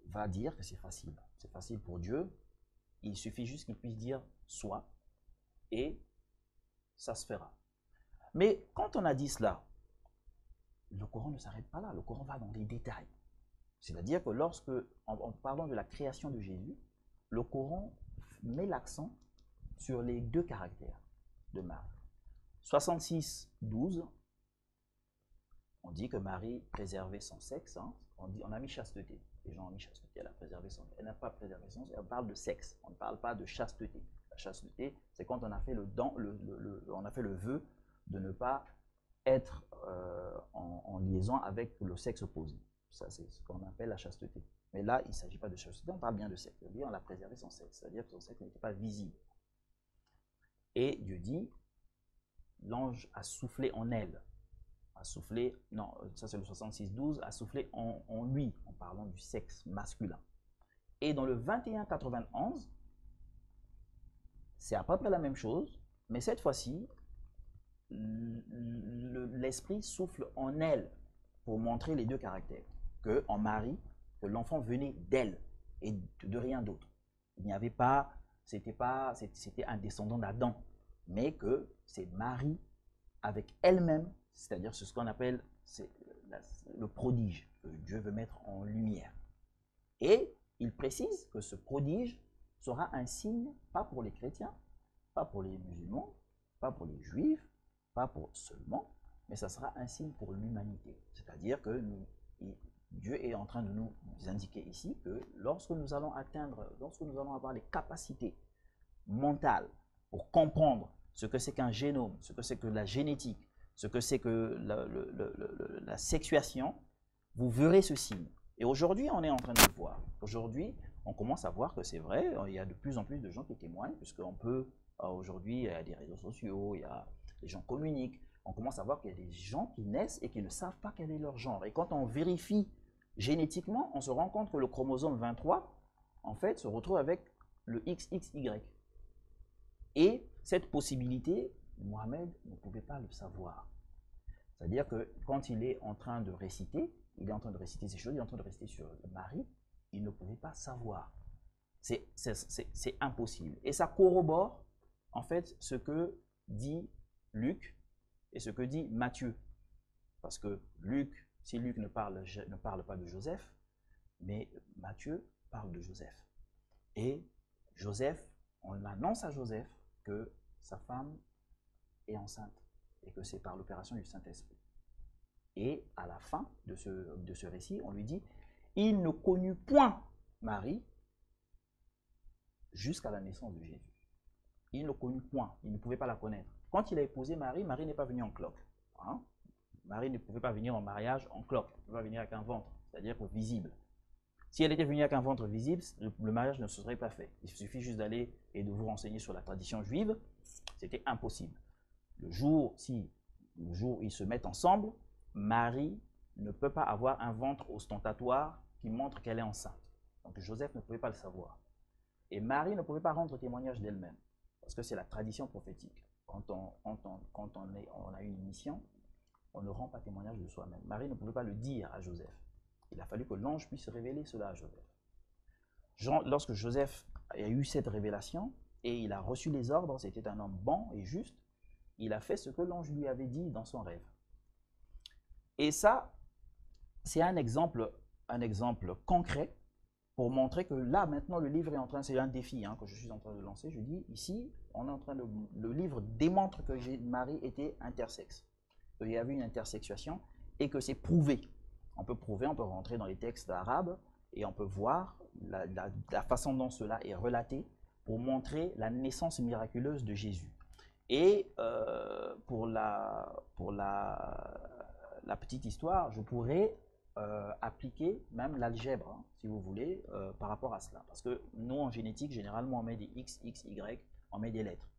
va dire que c'est facile. C'est facile pour Dieu. Il suffit juste qu'il puisse dire soit et ça se fera. Mais quand on a dit cela, le Coran ne s'arrête pas là. Le Coran va dans les détails. C'est-à-dire que lorsque, en parlant de la création de Jésus, le Coran met l'accent sur les deux caractères de Marie. 66-12, on dit que Marie préservait son sexe. Hein. On a mis chasteté. Les gens ont mis chasteté, elle a préservé son sexe. Elle n'a pas préservé son sexe, on parle de sexe. On ne parle pas de chasteté. La chasteté, c'est quand on a fait on a fait le vœu de ne pas être en liaison avec le sexe opposé. Ça, c'est ce qu'on appelle la chasteté. Mais là, il ne s'agit pas de chasteté, on parle bien de sexe. On a préservé son sexe, c'est-à-dire que son sexe n'était pas visible. Et Dieu dit, l'ange a soufflé en elle. A soufflé, non, ça c'est le 66-12, a soufflé en lui, en parlant du sexe masculin. Et dans le 21-91, c'est à peu près la même chose, mais cette fois-ci, l'esprit souffle en elle pour montrer les deux caractères. Que en Marie, que l'enfant venait d'elle et de rien d'autre. Il n'y avait pas, c'était un descendant d'Adam, mais que c'est Marie avec elle-même, c'est-à-dire ce qu'on appelle le prodige que Dieu veut mettre en lumière. Et il précise que ce prodige sera un signe, pas pour les chrétiens, pas pour les musulmans, pas pour les Juifs, pas pour seulement, mais ça sera un signe pour l'humanité. C'est-à-dire que Dieu est en train de nous indiquer ici que lorsque nous allons avoir les capacités mentales pour comprendre ce que c'est qu'un génome, ce que c'est que la génétique, ce que c'est que la sexuation, vous verrez ce signe. Et aujourd'hui, on est en train de le voir. Aujourd'hui, on commence à voir que c'est vrai, il y a de plus en plus de gens qui témoignent, puisqu'on peut, aujourd'hui, il y a des réseaux sociaux, les gens communiquent, on commence à voir qu'il y a des gens qui naissent et qui ne savent pas quel est leur genre. Et quand on vérifie génétiquement, on se rend compte que le chromosome 23, en fait, se retrouve avec le XXY. Et cette possibilité, Mohamed ne pouvait pas le savoir. C'est-à-dire que quand il est en train de réciter, ces choses, il est en train de réciter sur Marie, il ne pouvait pas savoir. C'est impossible. Et ça corrobore, en fait, ce que dit Luc et ce que dit Matthieu. Parce que si Luc ne parle pas de Joseph, mais Matthieu parle de Joseph. Et Joseph, on annonce à Joseph que sa femme est enceinte et que c'est par l'opération du Saint-Esprit. Et à la fin de ce récit, on lui dit, il ne connut point Marie jusqu'à la naissance de Jésus. Il ne connut point, il ne pouvait pas la connaître. Quand il a épousé Marie, Marie n'est pas venue en cloque. Hein? Marie ne pouvait pas venir en mariage en cloque, elle ne pouvait pas venir avec un ventre, c'est-à-dire visible. Si elle était venue avec un ventre visible, le mariage ne se serait pas fait. Il suffit juste d'aller et de vous renseigner sur la tradition juive, c'était impossible. Le jour où ils se mettent ensemble, Marie ne peut pas avoir un ventre ostentatoire qui montre qu'elle est enceinte. Donc Joseph ne pouvait pas le savoir. Et Marie ne pouvait pas rendre témoignage d'elle-même, parce que c'est la tradition prophétique. Quand on a une mission, on ne rend pas témoignage de soi-même. Marie ne pouvait pas le dire à Joseph. Il a fallu que l'ange puisse révéler cela à Joseph. Lorsque Joseph a eu cette révélation, et il a reçu les ordres, c'était un homme bon et juste, il a fait ce que l'ange lui avait dit dans son rêve. Et ça, c'est un exemple concret pour montrer que là, maintenant, le livre est en train, c'est un défi que je suis en train de lancer. Je dis, ici, le livre démontre que Marie était intersexe, qu'il y avait une intersexuation et que c'est prouvé. On peut prouver, on peut rentrer dans les textes arabes et on peut voir la façon dont cela est relaté pour montrer la naissance miraculeuse de Jésus. Et pour la petite histoire, je pourrais appliquer même l'algèbre, si vous voulez, par rapport à cela. Parce que nous, en génétique, généralement, on met des X, X, Y, on met des lettres.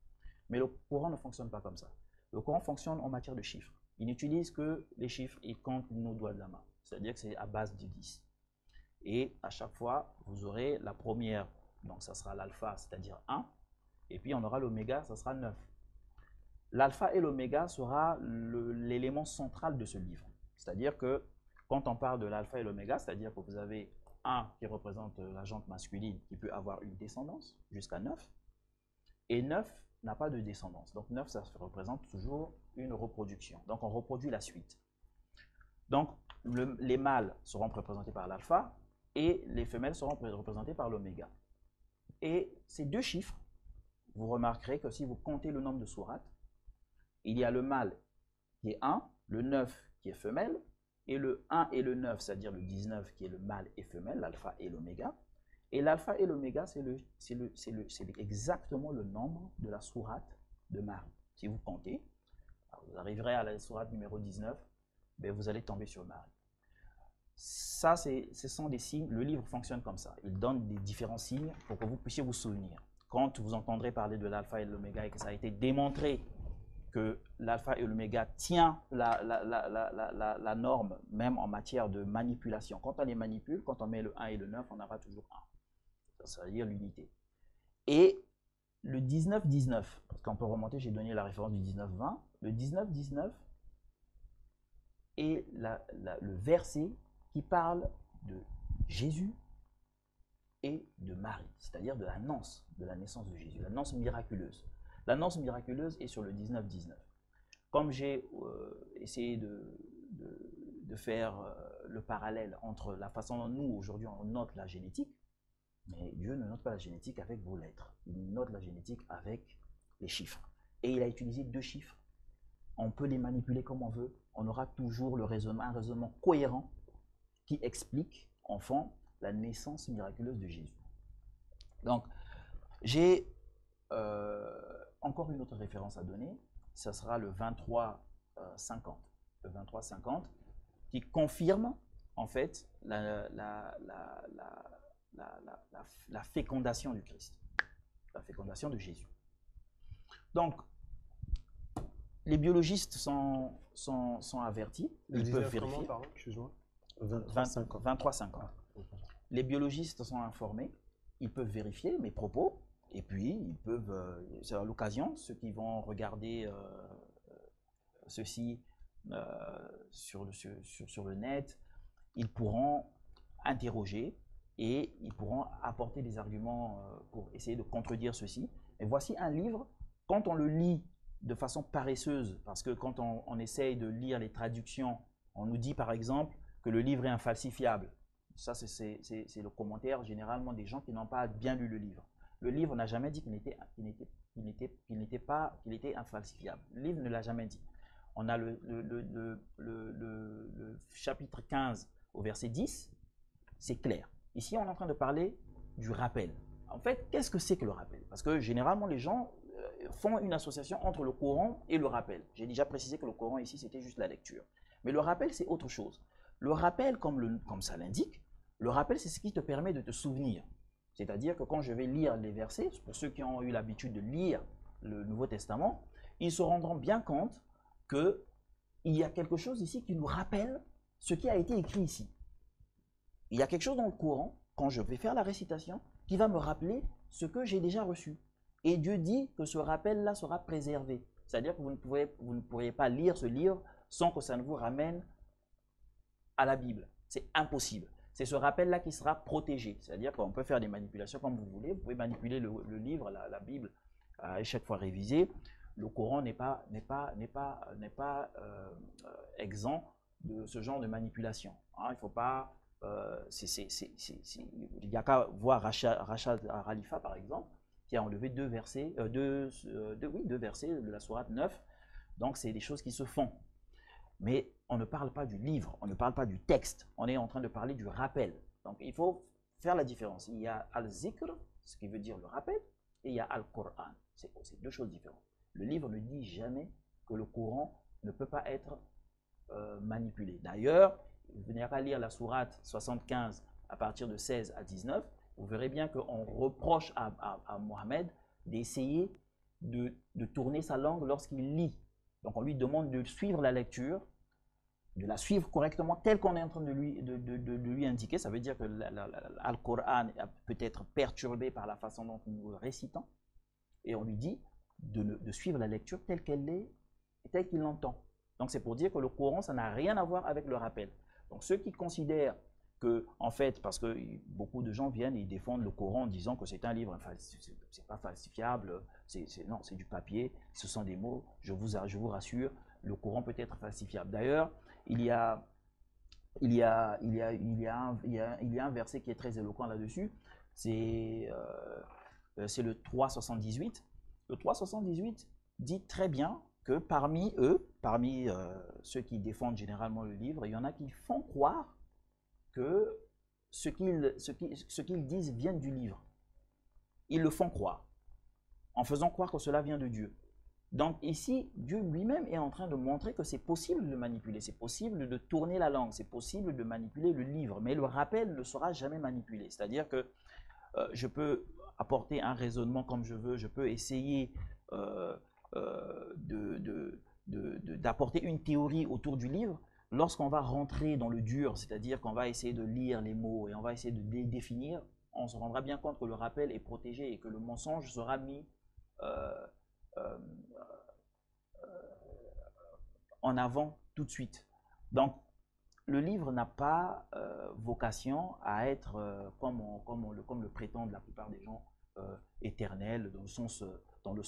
Mais le Coran ne fonctionne pas comme ça. Le Coran fonctionne en matière de chiffres. Il n'utilise que les chiffres, il compte nos doigts de la main. C'est-à-dire que c'est à base de 10. Et à chaque fois, vous aurez la première, donc ça sera l'alpha, c'est-à-dire 1. Et puis on aura l'oméga, ça sera 9. L'alpha et l'oméga sera l'élément central de ce livre. C'est-à-dire que quand on parle de l'alpha et l'oméga, c'est-à-dire que vous avez 1 qui représente la jante masculine qui peut avoir une descendance jusqu'à 9, et 9 n'a pas de descendance. Donc 9, ça représente toujours une reproduction. Donc on reproduit la suite. Donc les mâles seront représentés par l'alpha et les femelles seront représentées par l'oméga. Et ces deux chiffres, vous remarquerez que si vous comptez le nombre de sourates, il y a le mâle qui est 1, le 9 qui est femelle, et le 1 et le 9, c'est-à-dire le 19 qui est le mâle et femelle, l'alpha et l'oméga. Et l'alpha et l'oméga, c'est exactement le nombre de la sourate de Marie. Si vous comptez, vous arriverez à la sourate numéro 19, ben vous allez tomber sur Marie. Ça, ce sont des signes, le livre fonctionne comme ça. Il donne des différents signes pour que vous puissiez vous souvenir. Quand vous entendrez parler de l'alpha et de l'oméga et que ça a été démontré que l'alpha et l'oméga tient la norme, même en matière de manipulation. Quand on les manipule, quand on met le 1 et le 9, on aura toujours 1. Ça veut dire l'unité. Et le 19-19, parce qu'on peut remonter, j'ai donné la référence du 19-20, le 19-19 est le verset qui parle de Jésus et de Marie, c'est-à-dire de l'annonce de la naissance de Jésus, l'annonce miraculeuse. L'annonce miraculeuse est sur le 19-19. Comme j'ai essayé de faire le parallèle entre la façon dont nous, aujourd'hui, on note la génétique, mais Dieu ne note pas la génétique avec vos lettres. Il note la génétique avec les chiffres. et il a utilisé 2 chiffres. On peut les manipuler comme on veut. On aura toujours un raisonnement cohérent qui explique, enfin, la naissance miraculeuse de Jésus. Donc, j'ai encore une autre référence à donner. Ce sera le 23-50. Le 23-50 qui confirme, en fait, la fécondation du Christ, la fécondation de Jésus. Donc, les biologistes sont avertis, ils peuvent vérifier. 23-50. Les biologistes sont informés, ils peuvent vérifier mes propos, et puis ils peuvent, c'est à l'occasion, ceux qui vont regarder ceci sur le net, ils pourront interroger et ils pourront apporter des arguments pour essayer de contredire ceci. Et voici un livre, quand on le lit de façon paresseuse, parce que quand on essaye de lire les traductions, on nous dit par exemple que le livre est infalsifiable. Ça, c'est le commentaire généralement des gens qui n'ont pas bien lu le livre. Le livre n'a jamais dit qu'il était infalsifiable. Le livre ne l'a jamais dit. On a le chapitre 15 au verset 10, c'est clair. Ici, on est en train de parler du rappel. En fait, qu'est-ce que c'est que le rappel? Parce que généralement, les gens font une association entre le Coran et le rappel. J'ai déjà précisé que le Coran ici, c'était juste la lecture. Mais le rappel, c'est autre chose. Le rappel, comme ça l'indique, le rappel, c'est ce qui te permet de te souvenir. C'est-à-dire que quand je vais lire les versets, pour ceux qui ont eu l'habitude de lire le Nouveau Testament, ils se rendront bien compte qu'il y a quelque chose ici qui nous rappelle ce qui a été écrit ici. Il y a quelque chose dans le Coran, quand je vais faire la récitation, qui va me rappeler ce que j'ai déjà reçu. Et Dieu dit que ce rappel-là sera préservé. C'est-à-dire que vous ne pourriez pas lire ce livre sans que ça ne vous ramène à la Bible. C'est impossible. C'est ce rappel-là qui sera protégé. C'est-à-dire qu'on peut faire des manipulations comme vous voulez. Vous pouvez manipuler le livre, la Bible, à chaque fois révisé. Le Coran n'est pas exempt de ce genre de manipulation. Hein, il ne faut pas... il n'y a qu'à voir Rachad Khalifa, par exemple, qui a enlevé 2 versets, deux versets de la sourate 9. Donc, c'est des choses qui se font. Mais on ne parle pas du livre, on ne parle pas du texte. On est en train de parler du rappel. Donc, il faut faire la différence. Il y a al-zikr, ce qui veut dire le rappel, et il y a al-Qur'an. C'est 2 choses différentes. Le livre ne dit jamais que le Coran ne peut pas être manipulé. D'ailleurs, vous n'avez qu'à lire la sourate 75 à partir de 16 à 19, vous verrez bien qu'on reproche à Mohammed d'essayer de tourner sa langue lorsqu'il lit. Donc on lui demande de suivre la lecture, de la suivre correctement telle qu'on est en train de lui indiquer. Ça veut dire que l'Al-Qur'an peut être perturbé par la façon dont nous le récitons. Et on lui dit de suivre la lecture telle qu'elle est et telle qu'il l'entend. Donc c'est pour dire que le Coran, ça n'a rien à voir avec le rappel. Donc ceux qui considèrent que, en fait, parce que beaucoup de gens viennent et défendent le Coran en disant que c'est un livre, c'est pas falsifiable, non, c'est du papier, ce sont des mots, je vous rassure, le Coran peut être falsifiable. D'ailleurs, il y a un verset qui est très éloquent là-dessus, c'est le 3,78. Le 3,78 dit très bien que parmi eux, ceux qui défendent généralement le livre, il y en a qui font croire que ce qu'ils disent vient du livre. Ils le font croire, en faisant croire que cela vient de Dieu. Donc ici, Dieu lui-même est en train de montrer que c'est possible de manipuler, c'est possible de tourner la langue, c'est possible de manipuler le livre, mais le rappel ne sera jamais manipulé. C'est-à-dire que je peux apporter un raisonnement comme je veux, je peux essayer d'apporter une théorie autour du livre. Lorsqu'on va rentrer dans le dur, c'est-à-dire qu'on va essayer de lire les mots et on va essayer de les définir, on se rendra bien compte que le rappel est protégé et que le mensonge sera mis en avant tout de suite. Donc, le livre n'a pas vocation à être, comme le prétendent la plupart des gens, éternel, dans le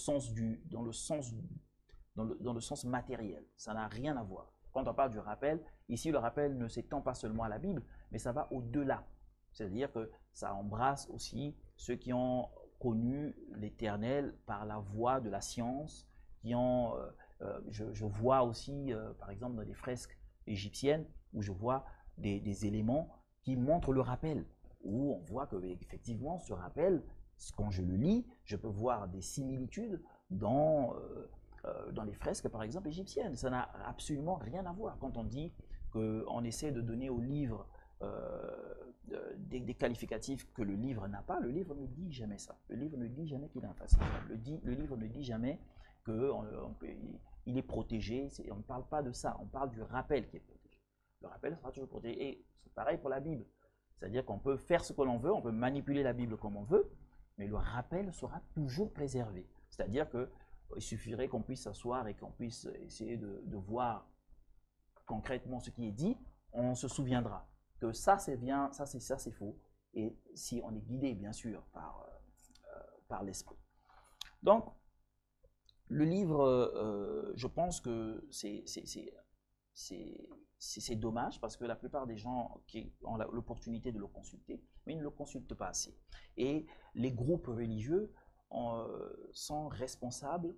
sens matériel. Ça n'a rien à voir. Quand on parle du rappel, ici le rappel ne s'étend pas seulement à la Bible, mais ça va au-delà. C'est-à-dire que ça embrasse aussi ceux qui ont connu l'Éternel par la voie de la science qui ont... je vois aussi, par exemple, dans les fresques égyptiennes, où je vois des éléments qui montrent le rappel, où on voit qu'effectivement, ce rappel, quand je le lis, je peux voir des similitudes dans les fresques, par exemple, égyptiennes. Ça n'a absolument rien à voir quand on dit qu'on essaie de donner au livre des qualificatifs que le livre n'a pas. Le livre ne dit jamais ça. Le livre ne dit jamais qu'il est infaillible. Le livre ne dit jamais qu'il est protégé. On ne parle pas de ça. On parle du rappel qui est protégé. Le rappel sera toujours protégé. Et c'est pareil pour la Bible. C'est-à-dire qu'on peut faire ce que l'on veut, on peut manipuler la Bible comme on veut, mais le rappel sera toujours préservé. C'est-à-dire qu'il suffirait qu'on puisse s'asseoir et qu'on puisse essayer de voir concrètement ce qui est dit, on se souviendra que ça c'est bien, ça c'est faux, et si on est guidé bien sûr par l'esprit. Donc le livre, je pense que c'est dommage parce que la plupart des gens qui ont l'opportunité de le consulter, mais ils ne le consultent pas assez. Et les groupes religieux sont responsables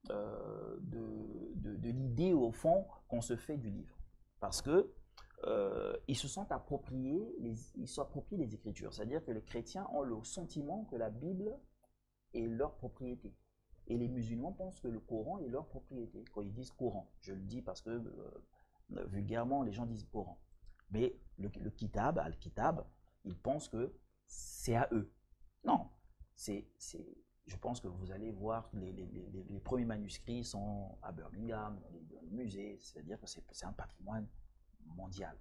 de l'idée au fond qu'on se fait du livre. Parce que ils se sont appropriés, ils s'approprient les Écritures. C'est-à-dire que les chrétiens ont le sentiment que la Bible est leur propriété. Et les musulmans pensent que le Coran est leur propriété. Quand ils disent Coran, je le dis parce que vulgairement les gens disent Coran. Mais le Kitab, Al-Kitab, ils pensent que c'est à eux. Non, je pense que vous allez voir que les premiers manuscrits sont à Birmingham, dans les musées, c'est-à-dire que c'est un patrimoine mondial.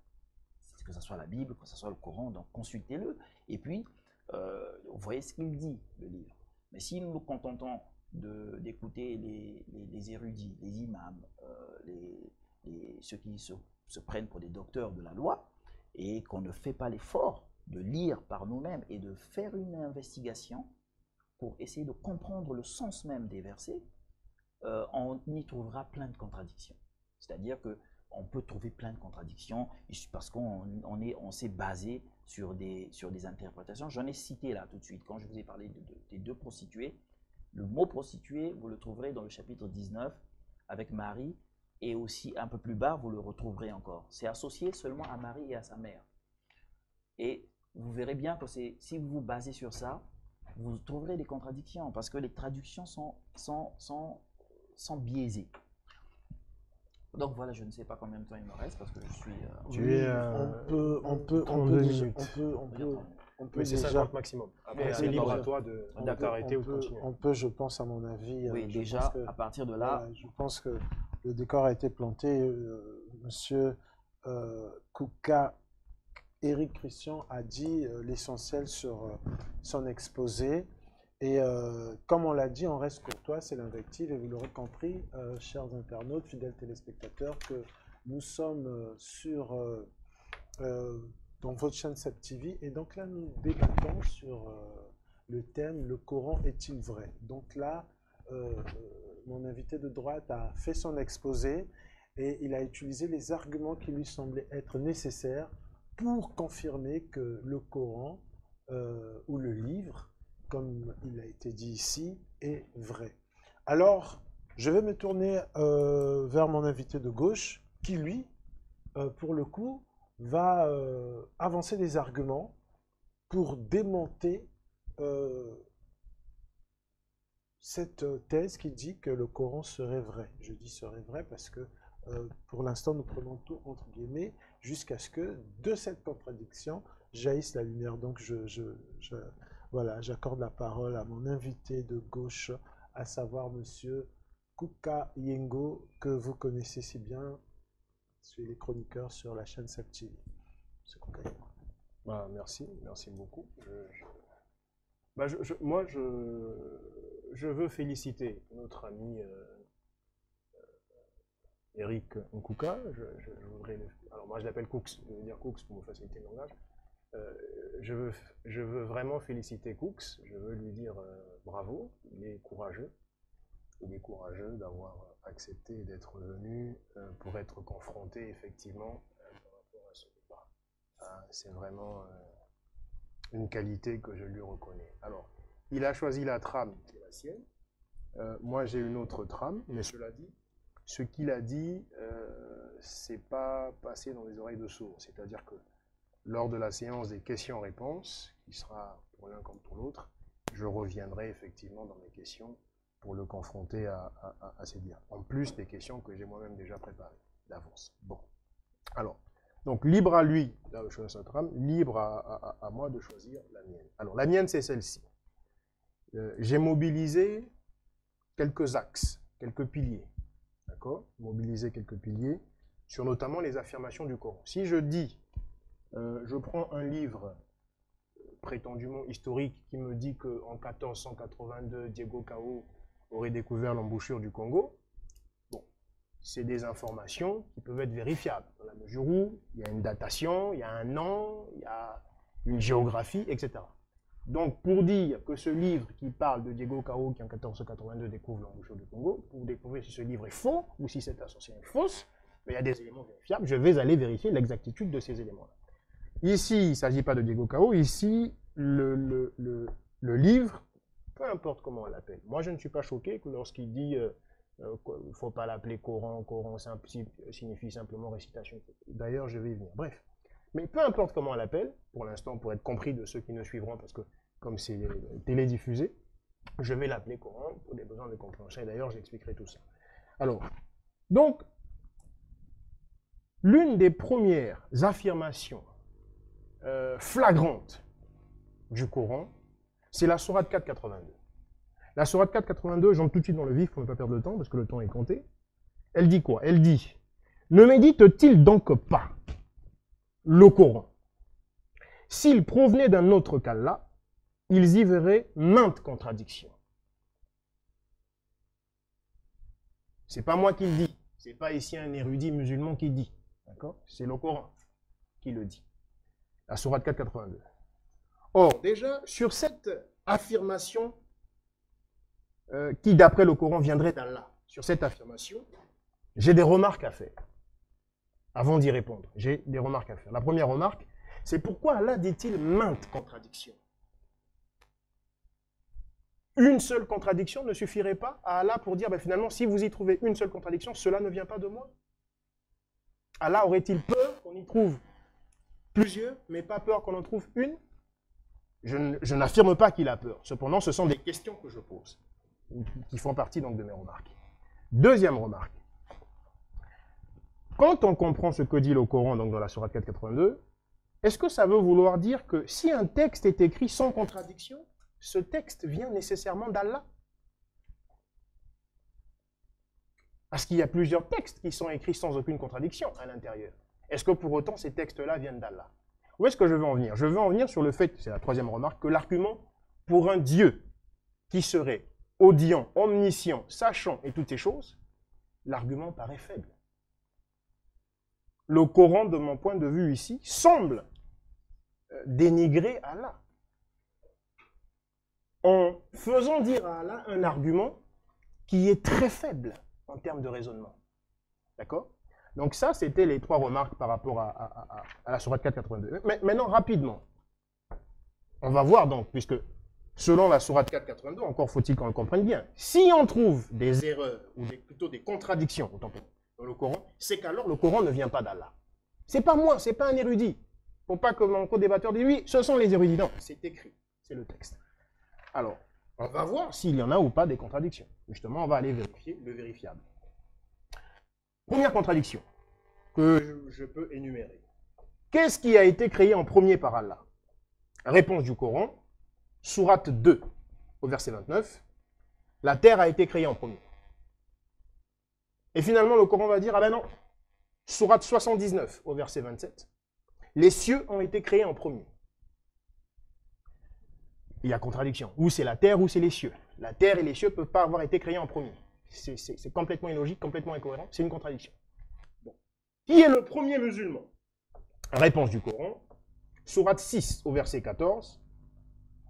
Que ce soit la Bible, que ce soit le Coran, donc consultez-le. Et puis, vous voyez ce qu'il dit, le livre. Mais si nous nous contentons d'écouter les érudits, les imams, ceux qui se prennent pour des docteurs de la loi, et qu'on ne fait pas l'effort de lire par nous-mêmes et de faire une investigation pour essayer de comprendre le sens même des versets, on y trouvera plein de contradictions. C'est-à-dire qu'on peut trouver plein de contradictions parce qu'on s'est basé sur des interprétations. J'en ai cité là tout de suite, quand je vous ai parlé des deux prostituées. Le mot prostituée, vous le trouverez dans le chapitre 19 avec Marie, et aussi un peu plus bas, vous le retrouverez encore. C'est associé seulement à Marie et à sa mère. Et vous verrez bien que si vous vous basez sur ça, vous trouverez des contradictions parce que les traductions sont biaisées. Donc voilà, je ne sais pas combien de temps il me reste parce que je suis... On peut c'est déjà... 50 maximum. Après, c'est libre à toi de t'arrêter ou de continuer. On peut, je pense, à mon avis... Oui, déjà, à partir de là... Voilà, je pense que le décor a été planté. Monsieur Kouka, Éric Christian a dit l'essentiel sur son exposé. Et comme on l'a dit, on reste courtois, c'est l'invective. Et vous l'aurez compris, chers internautes, fidèles téléspectateurs, que nous sommes dans votre chaîne SEP TV. Et donc là, nous débattons sur le thème « Le Coran est-il vrai ?» Donc là, mon invité de droite a fait son exposé et il a utilisé les arguments qui lui semblaient être nécessaires pour confirmer que le Coran ou le livre, comme il a été dit ici, est vrai. Alors, je vais me tourner vers mon invité de gauche qui, lui, pour le coup, va avancer des arguments pour démonter cette thèse qui dit que le Coran serait vrai. Je dis serait vrai parce que pour l'instant nous prenons tout entre guillemets jusqu'à ce que de cette contradiction jaillisse la lumière. Donc voilà, j'accorde la parole à mon invité de gauche, à savoir monsieur Kouka Yengo, que vous connaissez si bien, sur les chroniqueurs sur la chaîne SEP TV. Monsieur Kouka Yengo. Bah, merci beaucoup. Je veux féliciter notre ami Eric Nkouka. Alors moi je l'appelle Cooks, je veux dire Cooks pour me faciliter le langage. Je veux vraiment féliciter Cooks, je veux lui dire bravo, il est courageux d'avoir accepté d'être venu pour être confronté effectivement par rapport à ce débat. C'est vraiment une qualité que je lui reconnais. Alors, il a choisi la trame qui est la sienne, moi j'ai une autre trame, mais cela dit, ce qu'il a dit, c'est pas passé dans les oreilles de sourds. C'est-à-dire que lors de la séance des questions-réponses, qui sera pour l'un comme pour l'autre, je reviendrai effectivement dans mes questions pour le confronter à ces dires. En plus des questions que j'ai moi-même déjà préparées d'avance. Bon. Alors, donc libre à lui de choisir sa trame, libre à moi de choisir la mienne. Alors, la mienne, c'est celle-ci. J'ai mobilisé quelques axes, quelques piliers. D'accord? Mobiliser quelques piliers sur notamment les affirmations du Coran. Si je dis, je prends un livre prétendument historique qui me dit qu'en 1482, Diego Cao aurait découvert l'embouchure du Congo, bon, c'est des informations qui peuvent être vérifiables, dans la mesure où il y a une datation, il y a un an, il y a une géographie, etc. Donc, pour dire que ce livre qui parle de Diego Cao, qui en 1482 découvre l'embouchure du Congo, pour découvrir si ce livre est faux ou si cette assertion est fausse, il y a des éléments vérifiables, je vais aller vérifier l'exactitude de ces éléments-là. Ici, il ne s'agit pas de Diego Cao, ici, le livre, peu importe comment on l'appelle. Moi, je ne suis pas choqué que lorsqu'il dit il ne faut pas l'appeler Coran, Coran signifie simplement récitation. D'ailleurs, je vais y venir. Bref. Mais peu importe comment on l'appelle, pour l'instant, pour être compris de ceux qui nous suivront, parce que comme c'est télédiffusé, je vais l'appeler Coran pour des besoins de compréhension. Et d'ailleurs, j'expliquerai tout ça. Alors, donc, l'une des premières affirmations flagrantes du Coran, c'est la sourate 4.82. La sourate 4.82, j'entre tout de suite dans le vif pour ne pas perdre de temps, parce que le temps est compté. Elle dit quoi? Elle dit, ne médite-t-il donc pas le Coran? S'il provenait d'un autre qu'Allah, ils y verraient maintes contradictions. C'est pas moi qui le dis, c'est pas ici un érudit musulman qui dit, d'accord? C'est le Coran qui le dit. La sourate 4.82. Or, déjà, sur cette affirmation qui, d'après le Coran, viendrait d'Allah, sur cette affirmation, j'ai des remarques à faire. Avant d'y répondre, j'ai des remarques à faire. La première remarque, c'est pourquoi Allah dit-il maintes contradictions? Une seule contradiction ne suffirait pas à Allah pour dire, ben, finalement, si vous y trouvez une seule contradiction, cela ne vient pas de moi. Allah aurait-il peur qu'on y trouve plusieurs, mais pas peur qu'on en trouve une? Je n'affirme pas qu'il a peur. Cependant, ce sont des questions que je pose, qui font partie donc de mes remarques. Deuxième remarque. Quand on comprend ce que dit le Coran donc dans la sourate 4.82, est-ce que ça veut vouloir dire que si un texte est écrit sans contradiction, ce texte vient nécessairement d'Allah? Parce qu'il y a plusieurs textes qui sont écrits sans aucune contradiction à l'intérieur. Est-ce que pour autant ces textes-là viennent d'Allah? Où est-ce que je veux en venir? Je veux en venir sur le fait, c'est la troisième remarque, que l'argument pour un Dieu qui serait audient, omniscient, sachant et toutes ces choses, l'argument paraît faible. Le Coran, de mon point de vue ici, semble dénigrer Allah, en faisant dire à Allah un argument qui est très faible en termes de raisonnement. D'accord? Donc ça, c'était les trois remarques par rapport à la sourate 4.82. Mais maintenant, rapidement, on va voir donc, puisque selon la sourate 4.82, encore faut-il qu'on le comprenne bien, si on trouve des erreurs, ou plutôt des contradictions, autant pour dans le Coran, c'est qu'alors le Coran ne vient pas d'Allah. C'est pas moi, c'est pas un érudit. Faut pas que mon co-débatteur dise oui, ce sont les érudits. Non, c'est écrit, c'est le texte. Alors, on va voir s'il y en a ou pas des contradictions. Justement, on va aller vérifier le vérifiable. Première contradiction que je peux énumérer. Qu'est-ce qui a été créé en premier par Allah? Réponse du Coran, sourate 2, au verset 29. La terre a été créée en premier. Et finalement, le Coran va dire, ah ben non, sourate 79, au verset 27. Les cieux ont été créés en premier. Il y a contradiction. Ou c'est la terre ou c'est les cieux. La terre et les cieux ne peuvent pas avoir été créés en premier. C'est complètement illogique, complètement incohérent. C'est une contradiction. Bon. Qui est le premier musulman? Réponse du Coran. Sourate 6 au verset 14.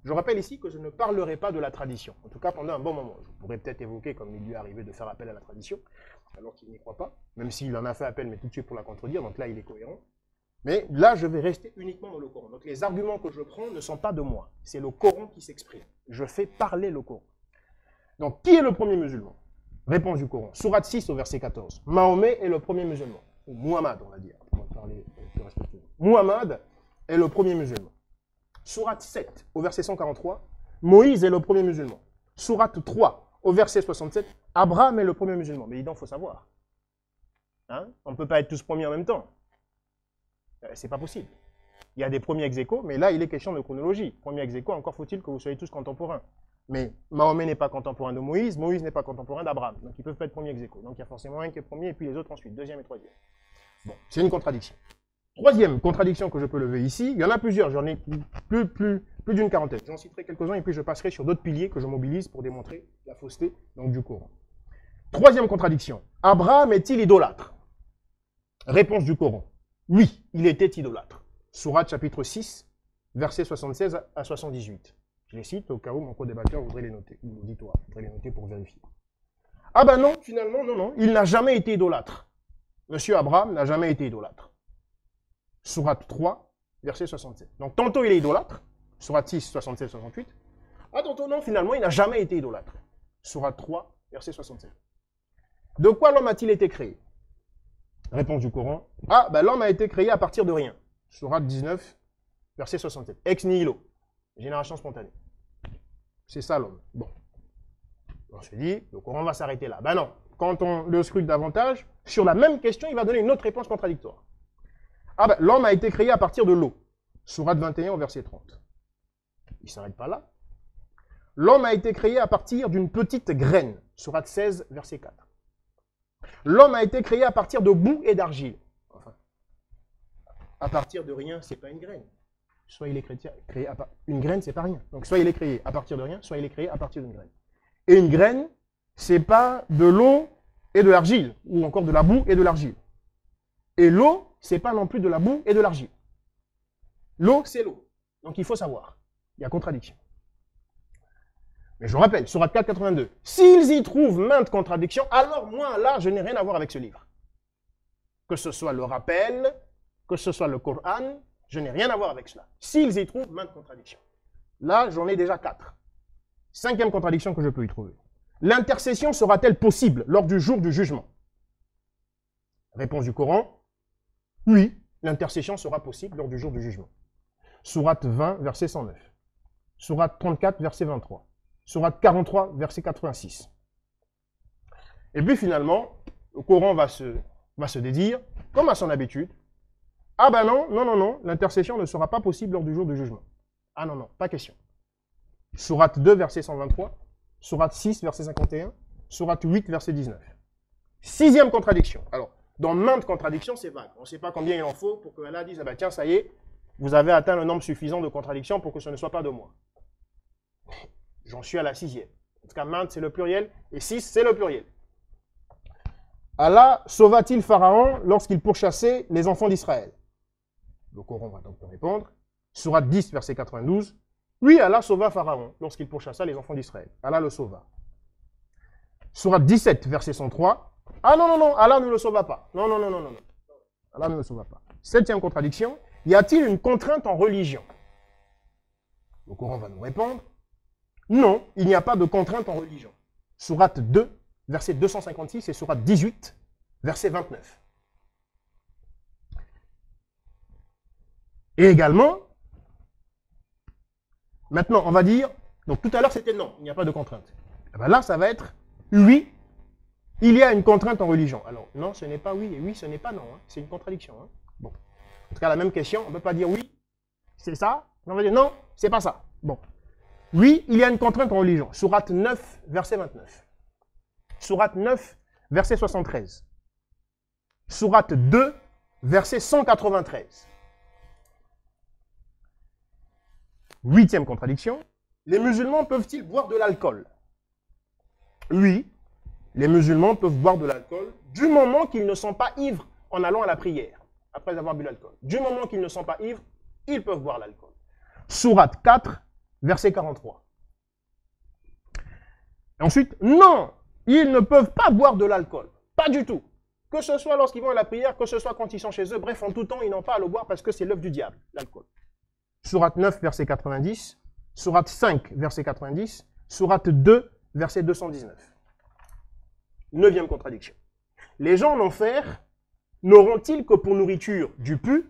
Je rappelle ici que je ne parlerai pas de la tradition. En tout cas, pendant un bon moment. Je pourrais peut-être évoquer, comme il lui est arrivé de faire appel à la tradition, alors qu'il n'y croit pas. Même s'il en a fait appel, mais tout de suite pour la contredire. Donc là, il est cohérent. Mais là, je vais rester uniquement dans le Coran. Donc les arguments que je prends ne sont pas de moi. C'est le Coran qui s'exprime. Je fais parler le Coran. Donc, qui est le premier musulman? Réponse du Coran. Sourate 6 au verset 14. Mahomet est le premier musulman. Ou Muhammad, on va dire. On va parler plus respectueusement. Muhammad est le premier musulman. Sourate 7 au verset 143. Moïse est le premier musulman. Sourate 3 au verset 67. Abraham est le premier musulman. Mais il faut savoir. Hein? On ne peut pas être tous premiers en même temps. C'est pas possible. Il y a des premiers ex-aequo, mais là, il est question de chronologie. Premier ex-aequo, encore faut-il que vous soyez tous contemporains. Mais Mahomet n'est pas contemporain de Moïse, Moïse n'est pas contemporain d'Abraham. Donc, ils ne peuvent pas être premiers ex-aequo. Donc, il y a forcément un qui est premier et puis les autres ensuite, deuxième et troisième. Bon, c'est une contradiction. Troisième contradiction que je peux lever ici, il y en a plusieurs, j'en ai plus d'une quarantaine. J'en citerai quelques-uns et puis je passerai sur d'autres piliers que je mobilise pour démontrer la fausseté donc, du Coran. Troisième contradiction, Abraham est-il idolâtre? Réponse du Coran, oui, il était idolâtre. Sourate chapitre 6, versets 76 à 78. Je les cite au cas où mon co-débatteur voudrait les noter, ou l'auditoire voudrait les noter pour vérifier. Ah ben non, finalement, non, il n'a jamais été idolâtre. Monsieur Abraham n'a jamais été idolâtre. Sourate 3, verset 67. Donc tantôt il est idolâtre, Sourate 6, 67, 68. Ah tantôt non, finalement il n'a jamais été idolâtre. Sourate 3, verset 67. De quoi l'homme a-t-il été créé? Réponse du Coran. Ah ben l'homme a été créé à partir de rien. Sourate 19, verset 67. Ex nihilo, génération spontanée. C'est ça l'homme. Bon. On se dit, le Coran va s'arrêter là. Ben non. Quand on le scrute davantage, sur la même question, il va donner une autre réponse contradictoire. Ah ben, l'homme a été créé à partir de l'eau. Sourate 21 au verset 30. Il ne s'arrête pas là. L'homme a été créé à partir d'une petite graine. Sourate 16, verset 4. L'homme a été créé à partir de boue et d'argile. Enfin, à partir de rien, c'est pas une graine. Soit il est créé à partir... Une graine, c'est pas rien. Donc, soit il est créé à partir de rien, soit il est créé à partir d'une graine. Et une graine, c'est pas de l'eau et de l'argile, ou encore de la boue et de l'argile. Et l'eau, c'est pas non plus de la boue et de l'argile. L'eau, c'est l'eau. Donc il faut savoir. Il y a contradiction. Mais je rappelle, Sourate 4, 82. S'ils y trouvent maintes contradictions, alors moi, là, je n'ai rien à voir avec ce livre. Que ce soit le rappel, que ce soit le Coran, je n'ai rien à voir avec cela. S'ils y trouvent maintes contradictions. Là, j'en ai déjà 4. Cinquième contradiction que je peux y trouver. L'intercession sera-t-elle possible lors du jour du jugement? Réponse du Coran. Oui, l'intercession sera possible lors du jour du jugement. Sourate 20, verset 109. Sourate 34, verset 23. Sourate 43, verset 86. Et puis finalement, le Coran va se dédire, comme à son habitude. Ah ben non, l'intercession ne sera pas possible lors du jour du jugement. Ah non, pas question. Sourate 2, verset 123. Sourate 6, verset 51. Sourate 8, verset 19. Sixième contradiction. Alors, dans maintes contradictions, c'est vague. On ne sait pas combien il en faut pour que Allah dise, ah ben tiens, ça y est, vous avez atteint le nombre suffisant de contradictions pour que ce ne soit pas de moi. J'en suis à la sixième. En tout cas, maintes, c'est le pluriel, et 6, c'est le pluriel. Allah sauva-t-il Pharaon lorsqu'il pourchassait les enfants d'Israël? Le Coran va donc répondre. Sourate 10, verset 92. Oui, Allah sauva Pharaon lorsqu'il pourchassa les enfants d'Israël. Allah le sauva. Sourate 17, verset 103. Ah non, Allah ne le sauva pas. Non. Allah ne le sauva pas. Septième contradiction. Y a-t-il une contrainte en religion? Le Coran va nous répondre. Non, il n'y a pas de contrainte en religion. Sourate 2, verset 256 et Sourate 18, verset 29. Et également, maintenant, on va dire, donc tout à l'heure c'était non, il n'y a pas de contrainte. Et bien là, ça va être oui, il y a une contrainte en religion. Alors, non, ce n'est pas oui, et oui, ce n'est pas non. Hein. C'est une contradiction. Hein. Bon. En tout cas, la même question, on ne peut pas dire oui, c'est ça. On va dire non, c'est pas ça. Bon. Oui, il y a une contrainte en religion. Sourate 9, verset 29. Sourate 9, verset 73. Sourate 2, verset 193. Huitième contradiction. Les musulmans peuvent-ils boire de l'alcool? Oui, les musulmans peuvent boire de l'alcool du moment qu'ils ne sont pas ivres en allant à la prière, après avoir bu l'alcool. Du moment qu'ils ne sont pas ivres, ils peuvent boire l'alcool. Sourate 4, verset 43. Et ensuite, non, ils ne peuvent pas boire de l'alcool. Pas du tout. Que ce soit lorsqu'ils vont à la prière, que ce soit quand ils sont chez eux, bref, en tout temps, ils n'ont pas à le boire parce que c'est l'œuvre du diable, l'alcool. Sourate 9, verset 90. Sourate 5, verset 90. Sourate 2, verset 219. 9e contradiction. Les gens en enfer n'auront-ils que pour nourriture du pu?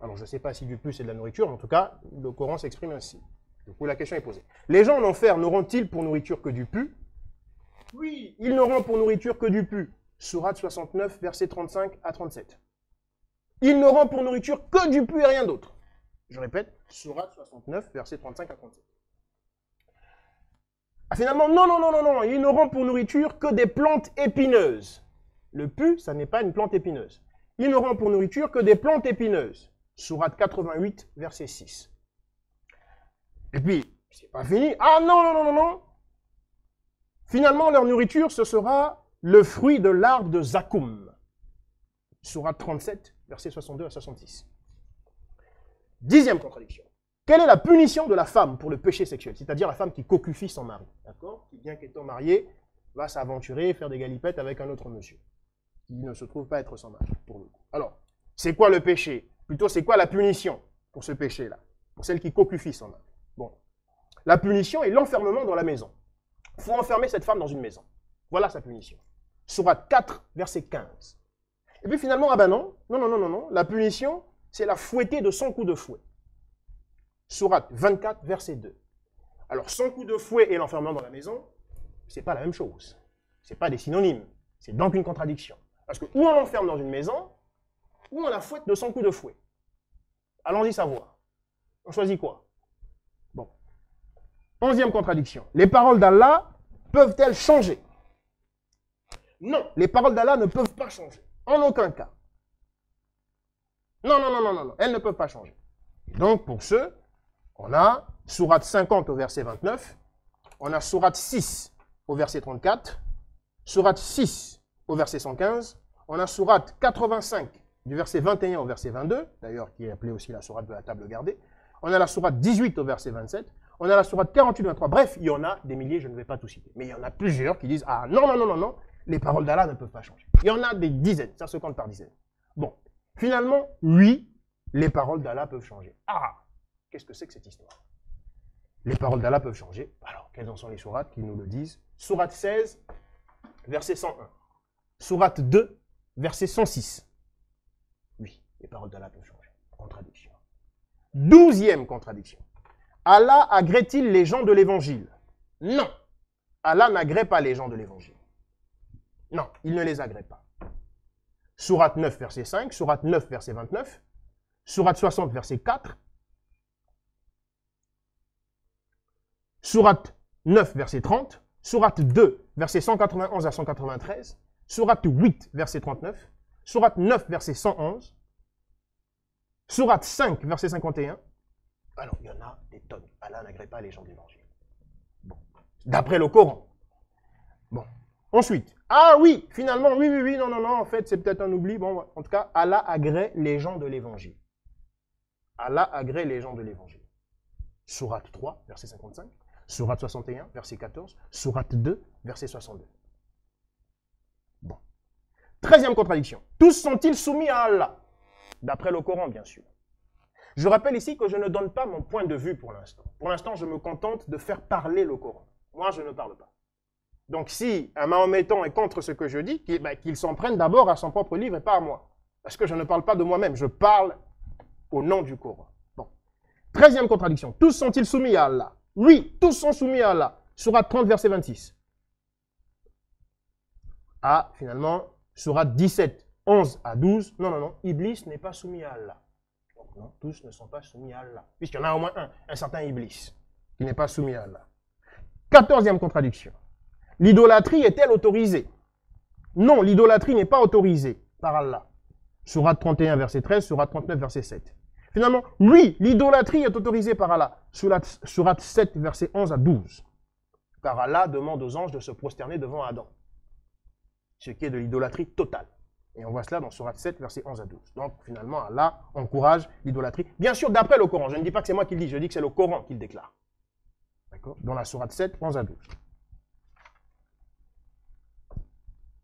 Alors, je ne sais pas si du pu c'est de la nourriture, mais en tout cas, le Coran s'exprime ainsi. Du coup, la question est posée. Les gens en enfer n'auront-ils pour nourriture que du pu? Oui, ils n'auront pour nourriture que du pu. Sourate 69, versets 35 à 37. Ils n'auront pour nourriture que du pu et rien d'autre. Je répète, Sourate 69, versets 35 à 37. Ah, finalement, non, ils n'auront pour nourriture que des plantes épineuses. Le pu, ça n'est pas une plante épineuse. Ils n'auront pour nourriture que des plantes épineuses. Sourate 88, verset 6. Et puis, c'est pas fini. Ah non. Finalement, leur nourriture, ce sera le fruit de l'arbre de Zakoum. Sourate 37, versets 62 à 66. 10e contradiction. Quelle est la punition de la femme pour le péché sexuel? C'est-à-dire la femme qui cocufie son mari. D'accord? Qui, bien qu'étant mariée, va s'aventurer, faire des galipettes avec un autre monsieur. Qui ne se trouve pas être son mari, pour le coup. Alors, c'est quoi le péché? Plutôt, c'est quoi la punition pour ce péché-là? Pour celle qui cocufie son mari. Bon. La punition est l'enfermement dans la maison. Il faut enfermer cette femme dans une maison. Voilà sa punition. Sourate 4, verset 15. Et puis finalement, ah ben non. La punition, c'est la fouetter de 100 coups de fouet. Sourate 24, verset 2. Alors, 100 coups de fouet et l'enfermement dans la maison, c'est pas la même chose. C'est pas des synonymes. C'est donc une contradiction. Parce que ou on l'enferme dans une maison, ou on la fouette de 100 coups de fouet. Allons-y savoir. On choisit quoi? Bon. 11e contradiction. Les paroles d'Allah peuvent-elles changer? Non, les paroles d'Allah ne peuvent pas changer. En aucun cas. Non, elles ne peuvent pas changer. Et donc, pour ce, on a Sourate 50 au verset 29, on a Sourate 6 au verset 34, Sourate 6 au verset 115, on a Sourate 85 du verset 21 au verset 22, d'ailleurs qui est appelée aussi la Sourate de la table gardée, on a la Sourate 18 au verset 27, on a la Sourate 48 23, bref, il y en a des milliers, je ne vais pas tout citer, mais il y en a plusieurs qui disent « Ah non, les paroles d'Allah ne peuvent pas changer ». Il y en a des dizaines, ça se compte par dizaines. Bon, finalement, oui, les paroles d'Allah peuvent changer. Ah, qu'est-ce que c'est que cette histoire? Les paroles d'Allah peuvent changer. Alors, quelles en sont les sourates qui nous le disent? Sourate 16, verset 101. Sourate 2, verset 106. Oui, les paroles d'Allah peuvent changer. Contradiction. 12e contradiction. Allah agrée-t-il les gens de l'évangile? Non. Allah n'agrée pas les gens de l'évangile. Non, il ne les agrée pas. Sourate 9, verset 5, Sourate 9, verset 29, Sourate 60, verset 4, Sourate 9, verset 30, Sourate 2, verset 191 à 193, Sourate 8, verset 39, Sourate 9, verset 111, Sourate 5, verset 51. Alors, il y en a des tonnes. Allah n'agrée pas les gens de l'évangile. Bon. D'après le Coran. Bon. Ensuite, ah oui, finalement, oui, non, en fait, c'est peut-être un oubli. Bon, en tout cas, Allah agrée les gens de l'évangile. Allah agrée les gens de l'évangile. Sourate 3, verset 55. Sourate 61, verset 14. Sourate 2, verset 62. Bon. 13e contradiction. Tous sont-ils soumis à Allah? D'après le Coran, bien sûr. Je rappelle ici que je ne donne pas mon point de vue pour l'instant. Pour l'instant, je me contente de faire parler le Coran. Moi, je ne parle pas. Donc, si un mahométan est contre ce que je dis, qu'il s'en prenne d'abord à son propre livre et pas à moi. Parce que je ne parle pas de moi-même, je parle au nom du Coran. Bon. 13e contradiction. Tous sont-ils soumis à Allah? Oui, tous sont soumis à Allah. Sourate 30, verset 26. Ah, finalement, Sourate 17, 11 à 12. Non, Iblis n'est pas soumis à Allah. Donc non, tous ne sont pas soumis à Allah. Puisqu'il y en a au moins un certain Iblis, qui n'est pas soumis à Allah. 14e contradiction. L'idolâtrie est-elle autorisée? Non, l'idolâtrie n'est pas autorisée par Allah. Sourate 31, verset 13, Sourate 39, verset 7. Finalement, oui, l'idolâtrie est autorisée par Allah. Sourate 7, verset 11 à 12. Car Allah demande aux anges de se prosterner devant Adam. Ce qui est de l'idolâtrie totale. Et on voit cela dans Sourate 7, verset 11 à 12. Donc, finalement, Allah encourage l'idolâtrie. Bien sûr, d'après le Coran. Je ne dis pas que c'est moi qui le dis, je dis que c'est le Coran qui le déclare. D'accord? Dans la Sourate 7, 11 à 12.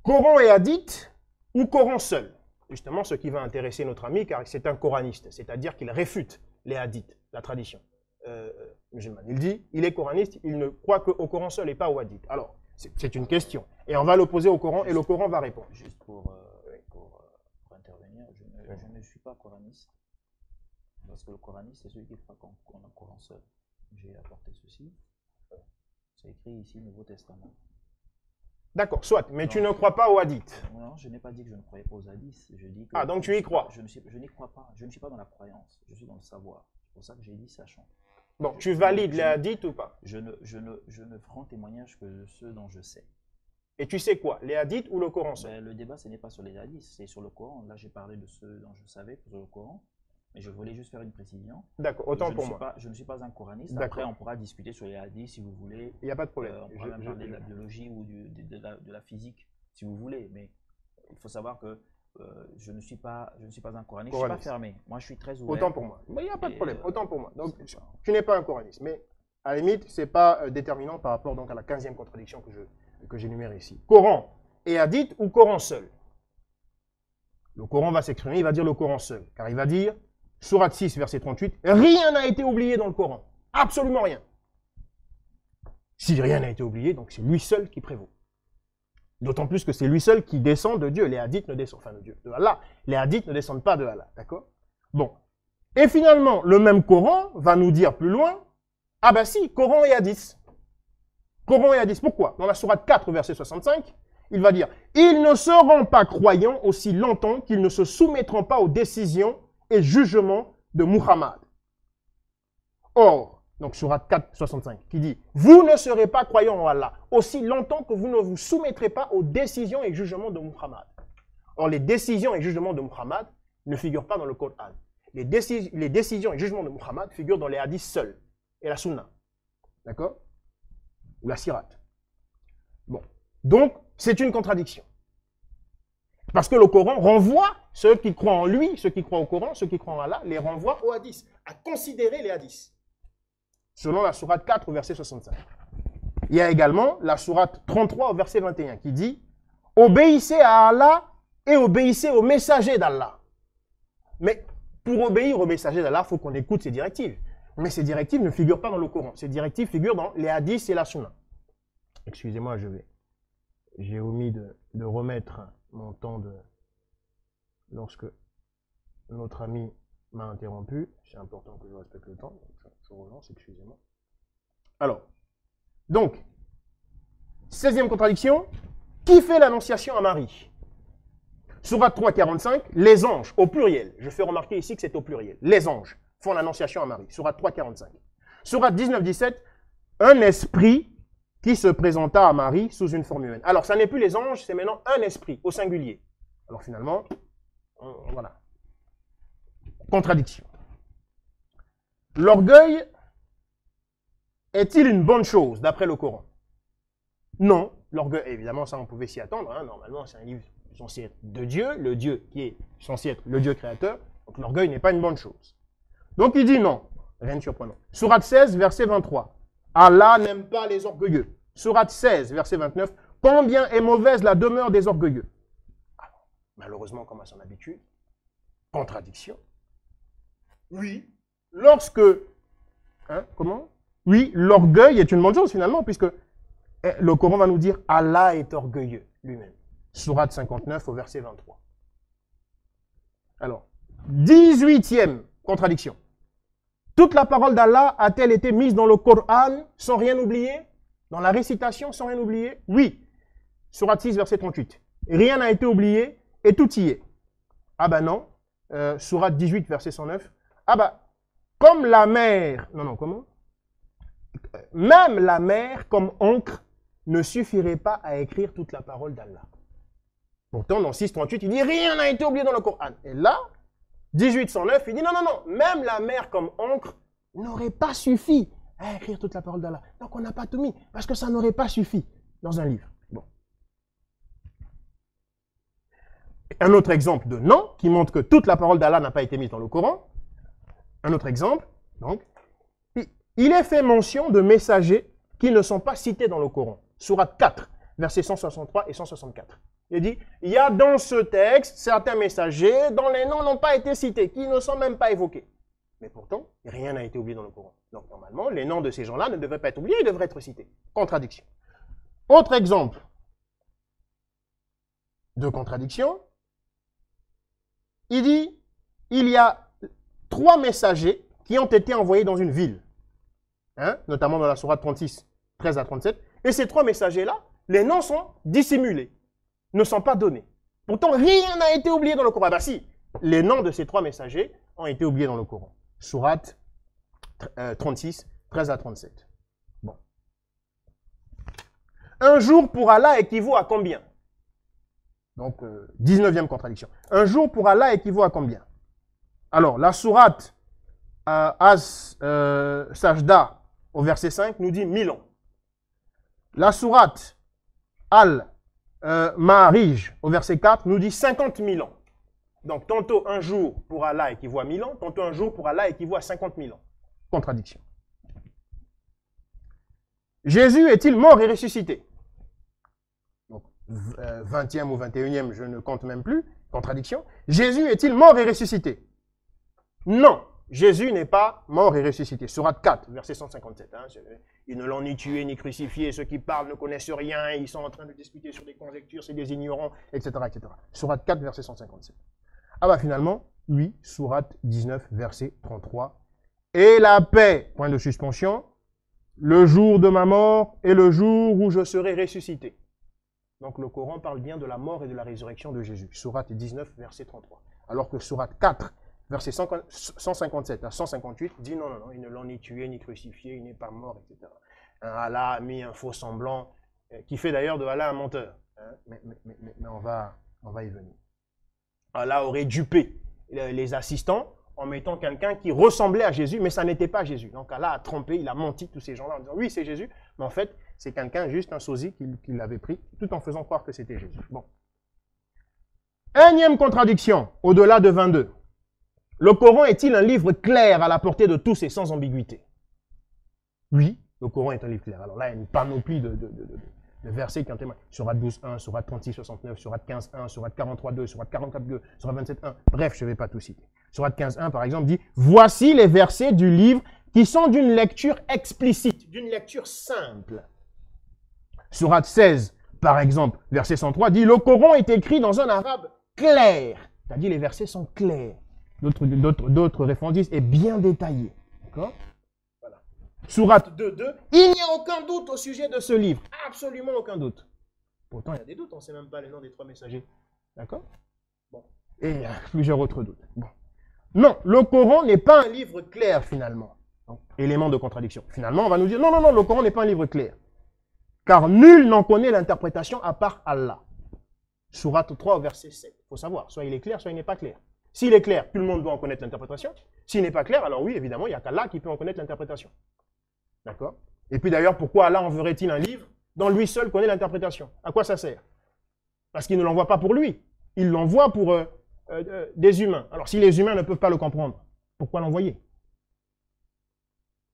Coran et hadith ou Coran seul? Justement, ce qui va intéresser notre ami, car c'est un coraniste, c'est-à-dire qu'il réfute les hadiths, la tradition. musulmane. Il dit, il est coraniste, il ne croit qu'au Coran seul et pas au hadith. Alors, c'est une question. Et on va l'opposer au Coran et le Coran va répondre. Juste pour intervenir, je ne suis pas coraniste. Parce que le coraniste, c'est celui qui croit qu'on a un Coran seul. J'ai apporté ceci. C'est écrit ici, Nouveau Testament. D'accord, soit, mais tu ne crois pas au hadith. Non, je n'ai pas dit que je ne croyais pas aux hadiths. Je dis que ah, donc tu y crois. Je n'y crois pas. Je ne suis pas dans la croyance. Je suis dans le savoir. C'est pour ça que j'ai dit sachant. Bon, tu valides les hadiths ou pas? Je ne prends témoignage que de ceux dont je sais. Et tu sais quoi? Les hadiths ou le Coran seul? Le débat, ce n'est pas sur les hadiths, c'est sur le Coran. Là, j'ai parlé de ceux dont je savais sur le Coran. Mais je voulais juste faire une précision. D'accord, autant pour moi. Je ne suis pas un coraniste. Après, on pourra discuter sur les hadiths si vous voulez. Il n'y a pas de problème. On pourra même parler de la biologie ou de la physique si vous voulez. Mais il faut savoir que je ne suis pas un coraniste. Je ne suis pas fermé. Moi, je suis très ouvert. Autant pour moi. Il n'y a pas de problème. Autant pour moi. Donc, tu n'es pas un coraniste. Mais à la limite, ce n'est pas déterminant par rapport donc, à la 15e contradiction que j'énumère ici. Coran et hadith ou Coran seul? Le Coran va s'exprimer, il va dire le Coran seul. Car il va dire, Sourate 6, verset 38, rien n'a été oublié dans le Coran. Absolument rien. Si rien n'a été oublié, donc c'est lui seul qui prévaut. D'autant plus que c'est lui seul qui descend de Dieu. Les hadiths ne descendent, enfin de Dieu, de Allah. Les hadiths ne descendent pas de Allah, d'accord? Bon. Et finalement, le même Coran va nous dire plus loin, ah ben si, Coran et hadiths. Coran et hadiths, pourquoi? Dans la sourate 4, verset 65, il va dire, ils ne seront pas croyants aussi longtemps qu'ils ne se soumettront pas aux décisions et jugements de Muhammad. Or, donc sourate 4, 65, qui dit, vous ne serez pas croyants en Allah aussi longtemps que vous ne vous soumettrez pas aux décisions et jugements de Muhammad. Or, les décisions et jugements de Muhammad ne figurent pas dans le Coran. Les décisions et jugements de Muhammad figurent dans les hadiths seuls et la sunna. D'accord? Ou la sirate. Bon. Donc, c'est une contradiction. Parce que le Coran renvoie ceux qui croient en lui, ceux qui croient au Coran, ceux qui croient en Allah, les renvoie aux hadiths, à considérer les hadiths. Selon la sourate 4, verset 65. Il y a également la sourate 33, verset 21, qui dit « Obéissez à Allah et obéissez aux messagers d'Allah. » Mais pour obéir aux messagers d'Allah, il faut qu'on écoute ces directives. Mais ces directives ne figurent pas dans le Coran. Ces directives figurent dans les hadiths et la sunna. Excusez-moi, j'ai omis de remettre mon temps lorsque notre ami m'a interrompu. C'est important que je respecte le temps. Donc je relance, excusez-moi. Alors, donc, 16e contradiction. Qui fait l'annonciation à Marie? Sourate 3, 45, les anges, au pluriel. Je fais remarquer ici que c'est au pluriel. Les anges font l'annonciation à Marie. Sourate 3, 45. Sourate 19, 17, un esprit qui se présenta à Marie sous une forme humaine. Alors, ça n'est plus les anges, c'est maintenant un esprit, au singulier. Alors, finalement, voilà. Contradiction. L'orgueil est-il une bonne chose, d'après le Coran? Non. L'orgueil, évidemment, ça, on pouvait s'y attendre. Hein. Normalement, c'est un livre censé être de Dieu, le Dieu qui est censé être le Dieu créateur. Donc, l'orgueil n'est pas une bonne chose. Donc, il dit non. Rien de surprenant. Sourate 16, verset 23. Allah n'aime pas les orgueilleux. Sourate 16, verset 29. Combien est mauvaise la demeure des orgueilleux? Alors, malheureusement, comme à son habitude, contradiction. Oui, lorsque... Hein, comment? Oui, l'orgueil est une bonne chose finalement, puisque le Coran va nous dire Allah est orgueilleux lui-même. Sourate 59 au verset 23. Alors, 18e contradiction. Toute la parole d'Allah a-t-elle été mise dans le Coran sans rien oublier? Dans la récitation sans rien oublier? Oui. Sourate 6, verset 38. Rien n'a été oublié et tout y est. Ah ben non. Sourate 18, verset 109. Ah ben, comme la mer... Non, comment? Même la mer, comme encre, ne suffirait pas à écrire toute la parole d'Allah. Pourtant, dans 6, 38, il dit rien n'a été oublié dans le Coran. Et là, 18, 109, il dit non, même la mer comme encre n'aurait pas suffi à écrire toute la parole d'Allah. Donc on n'a pas tout mis, parce que ça n'aurait pas suffi dans un livre. Bon. Un autre exemple de non, qui montre que toute la parole d'Allah n'a pas été mise dans le Coran. Un autre exemple, donc, il est fait mention de messagers qui ne sont pas cités dans le Coran. Sourate 4, versets 163 et 164. Il dit, il y a dans ce texte certains messagers dont les noms n'ont pas été cités, qui ne sont même pas évoqués. Mais pourtant, rien n'a été oublié dans le Coran. Donc normalement, les noms de ces gens-là ne devraient pas être oubliés, ils devraient être cités. Contradiction. Autre exemple de contradiction, il dit, il y a 3 messagers qui ont été envoyés dans une ville, hein, notamment dans la sourate 36, 13 à 37, et ces 3 messagers-là, les noms sont dissimulés, ne sont pas donnés. Pourtant, rien n'a été oublié dans le Coran. Bah si, les noms de ces 3 messagers ont été oubliés dans le Coran. Sourate 36, 13 à 37. Bon. Un jour pour Allah équivaut à combien? Donc, 19e contradiction. Un jour pour Allah équivaut à combien? Alors, la sourate Sajda au verset 5 nous dit 1000 ans. La sourate Al-Ma'arij au verset 4 nous dit 50 000 ans. Donc, tantôt un jour pour Allah équivaut à 1000 ans, tantôt un jour pour Allah équivaut à 50 000 ans. Contradiction. Jésus est-il mort et ressuscité? Donc, 20e ou 21e, je ne compte même plus. Contradiction. Jésus est-il mort et ressuscité? Non. Jésus n'est pas mort et ressuscité. Sourate 4, verset 157. Hein, ils ne l'ont ni tué ni crucifié. Ceux qui parlent ne connaissent rien. Ils sont en train de discuter sur des conjectures. C'est des ignorants, etc., etc. Sourate 4, verset 157. Ah bah finalement, oui, sourate 19, verset 33. Et la paix, point de suspension, le jour de ma mort et le jour où je serai ressuscité. Donc le Coran parle bien de la mort et de la résurrection de Jésus. Sourate 19, verset 33. Alors que sourate 4, verset 157 à 158 dit non, non, non, ils ne l'ont ni tué, ni crucifié, il n'est pas mort, etc. Allah a mis un faux semblant, qui fait d'ailleurs de Allah un menteur. Hein, mais on va y venir. Allah aurait dupé les assistants en mettant quelqu'un qui ressemblait à Jésus, mais ça n'était pas Jésus. Donc Allah a trompé, il a menti tous ces gens-là en disant oui, c'est Jésus, mais en fait, c'est quelqu'un, juste un sosie qui l'avait pris, tout en faisant croire que c'était Jésus. Bon. Énième contradiction, au-delà de 22. Le Coran est-il un livre clair à la portée de tous et sans ambiguïté? Oui, le Coran est un livre clair. Alors là, il y a une panoplie de versets qui en témoignent. Sourate 12.1, Sourate 36.69, Sourate 15.1, Sourate 43.2, Sourate 44.2, Sourate 27.1. Bref, je ne vais pas tout citer. Sourate 15.1, par exemple, dit « Voici les versets du livre qui sont d'une lecture explicite, d'une lecture simple. » Sourate 16, par exemple, verset 103, dit « Le Coran est écrit dans un arabe clair. » C'est-à-dire les versets sont clairs. D'autres références disent « est bien détaillé. » D'accord? Voilà. Sourate 2.2, il n'y a aucun doute au sujet de ce livre. Absolument aucun doute. Pourtant, il y a des doutes, on ne sait même pas les noms des 3 messagers. D'accord? Bon. Et il y a plusieurs autres doutes. Bon. Non, le Coran n'est pas un livre clair, finalement. Donc, élément de contradiction. Finalement, on va nous dire, non, non, non, le Coran n'est pas un livre clair. Car nul n'en connaît l'interprétation à part Allah. Sourate 3, verset 7. Il faut savoir, soit il est clair, soit il n'est pas clair. S'il est clair, tout le monde doit en connaître l'interprétation. S'il n'est pas clair, alors oui, évidemment, il n'y a qu'Allah qui peut en connaître l'interprétation. D'accord? Et puis d'ailleurs, pourquoi Allah enverrait-il un livre dont lui seul connaît l'interprétation? À quoi ça sert? Parce qu'il ne l'envoie pas pour lui. Il l'envoie pour des humains. Alors si les humains ne peuvent pas le comprendre, pourquoi l'envoyer?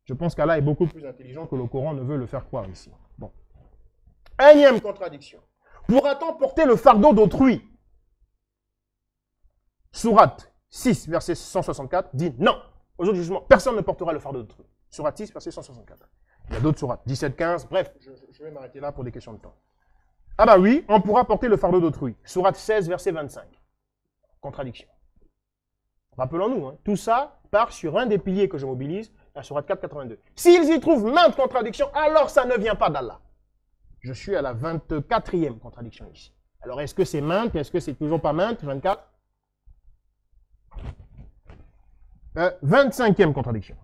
Je pense qu'Allah est beaucoup plus intelligent que le Coran ne veut le faire croire ici. Bon. Énième contradiction. Pourra-t-on porter le fardeau d'autrui? Sourate 6, verset 164 dit non. Au jour du jugement, personne ne portera le fardeau d'autrui. Sourate 6, verset 164. Il y a d'autres sourates, 17, 15, bref, je vais m'arrêter là pour des questions de temps. Ah bah oui, on pourra porter le fardeau d'autrui. Sourate 16, verset 25. Contradiction. Rappelons-nous, hein, tout ça part sur un des piliers que je mobilise, la sourate 4, 82. S'ils y trouvent maintes contradictions, alors ça ne vient pas d'Allah. Je suis à la 24e contradiction ici. Alors est-ce que c'est maintes, est-ce que c'est toujours pas maintes, 24 25e contradiction.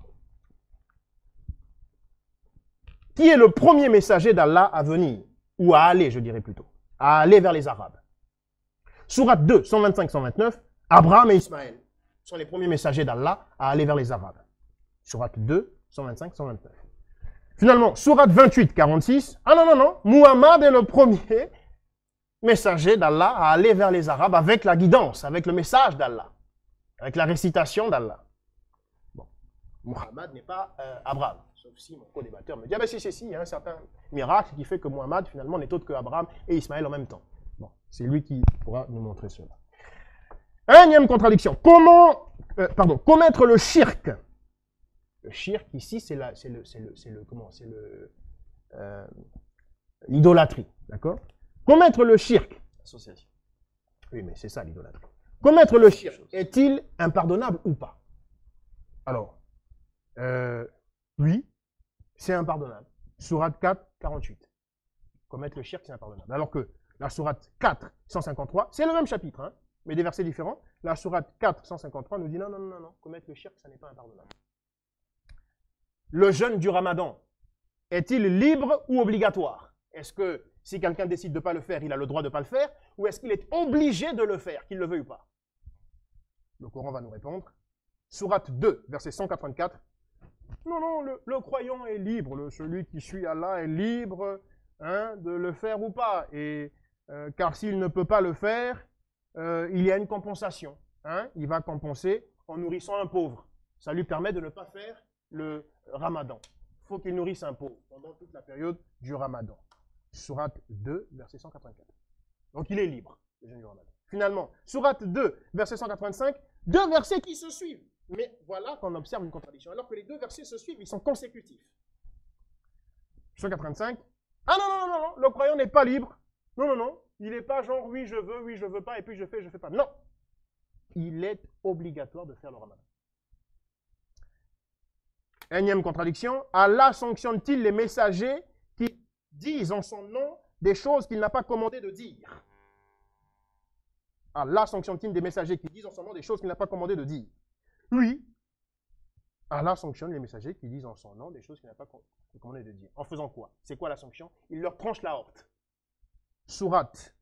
Qui est le premier messager d'Allah à venir? Ou à aller, je dirais plutôt. À aller vers les Arabes. Sourate 2, 125-129, Abraham et Ismaël sont les premiers messagers d'Allah à aller vers les Arabes. Sourate 2, 125-129. Finalement, Sourate 28, 46, ah non, non, non, Muhammad est le premier messager d'Allah à aller vers les Arabes avec la guidance, avec le message d'Allah, avec la récitation d'Allah. Bon, Muhammad n'est pas Abraham. Sauf si mon co-débatteur me dit, ah ben si, il y a un certain miracle qui fait que Muhammad, finalement, n'est autre que Abraham et Ismaël en même temps. Bon, c'est lui qui pourra nous montrer cela. Énième contradiction. Commettre le shirk Le shirk, ici, c'est l'idolâtrie. D'accord? Commettre le shirk. Association. Oui, mais c'est ça l'idolâtrie. Commettre le shirk est-il impardonnable ou pas? Alors, oui, c'est impardonnable. Sourate 4, 48. Commettre le shirk, c'est impardonnable. Alors que la sourate 4, 153, c'est le même chapitre, hein, mais des versets différents. La sourate 4, 153 nous dit non, non, non, non, commettre le shirk, ça n'est pas impardonnable. Le jeûne du ramadan est-il libre ou obligatoire? Est-ce que si quelqu'un décide de ne pas le faire, il a le droit de ne pas le faire? Ou est-ce qu'il est obligé de le faire, qu'il le veuille ou pas? Le Coran va nous répondre. Sourate 2, verset 184. Non, non, le croyant est libre. Celui qui suit Allah est libre, hein, de le faire ou pas. Et, car s'il ne peut pas le faire, il y a une compensation. Hein, il va compenser en nourrissant un pauvre. Ça lui permet de ne pas faire le ramadan. Il faut qu'il nourrisse un pauvre pendant toute la période du ramadan. Sourate 2, verset 184. Donc il est libre, le jeûne du ramadan. Finalement, Sourate 2, verset 185, deux versets qui se suivent. Mais voilà qu'on observe une contradiction. Alors que les deux versets se suivent, ils sont consécutifs. 185. Ah non, non, non, non, le croyant n'est pas libre. Non, non, non. Il n'est pas genre oui, je veux pas, et puis je fais pas. Non. Il est obligatoire de faire le ramadan. Énième contradiction. Allah sanctionne-t-il les messagers qui disent en son nom des choses qu'il n'a pas commandé de dire? Allah sanctionne-t-il des messagers qui disent en son nom des choses qu'il n'a pas commandé de dire? Oui. Allah sanctionne les messagers qui disent en son nom des choses qu'il n'a pas commandé de dire. En faisant quoi? C'est quoi la sanction? Il leur tranche la horte. Sourate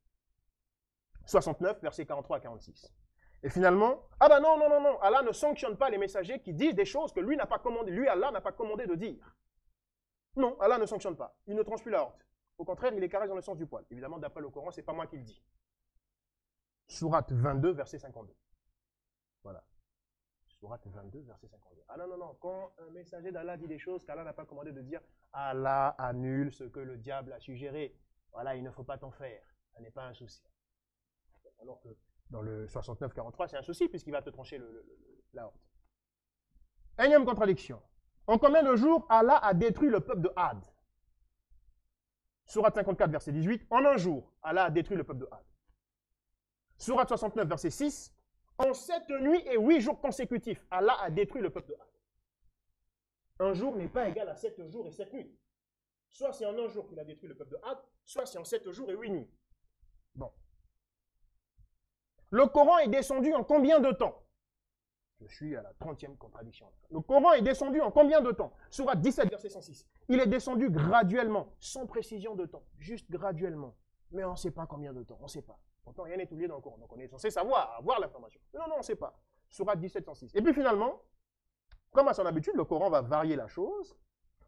69, versets 43 à 46. Et finalement, ah ben non, non, non, non, Allah ne sanctionne pas les messagers qui disent des choses que lui n'a pas commandé, lui, Allah, n'a pas commandé de dire. Non, Allah ne sanctionne pas. Il ne tranche plus la horte. Au contraire, il les caresse dans le sens du poil. Évidemment, d'après le Coran, ce n'est pas moi qui le dis. Sourate 22, verset 52. Voilà. Sourate 22, verset 52. Ah non, non, non. Quand un messager d'Allah dit des choses qu'Allah n'a pas commandé de dire, Allah annule ce que le diable a suggéré. Voilà, il ne faut pas t'en faire. Ça n'est pas un souci. Alors que dans le 69-43, c'est un souci puisqu'il va te trancher la horte. Énième contradiction. En combien de jours Allah a détruit le peuple de Had? Sourate 54, verset 18. En un jour, Allah a détruit le peuple de Had. Sourate 69, verset 6. En 7 nuits et 8 jours consécutifs, Allah a détruit le peuple de Had. Un jour n'est pas égal à 7 jours et 7 nuits. Soit c'est en un jour qu'il a détruit le peuple de Had, soit c'est en 7 jours et 8 nuits. Bon. Le Coran est descendu en combien de temps? Je suis à la 30e contradiction. Le Coran est descendu en combien de temps? Sourate 17, verset 106. Il est descendu graduellement, sans précision de temps, juste graduellement. Mais on ne sait pas combien de temps, on ne sait pas. Pourtant, rien n'est oublié dans le Coran. Donc on est censé savoir, avoir l'information. Mais non, non, on ne sait pas. Sourate 17, 106. Et puis finalement, comme à son habitude, le Coran va varier la chose.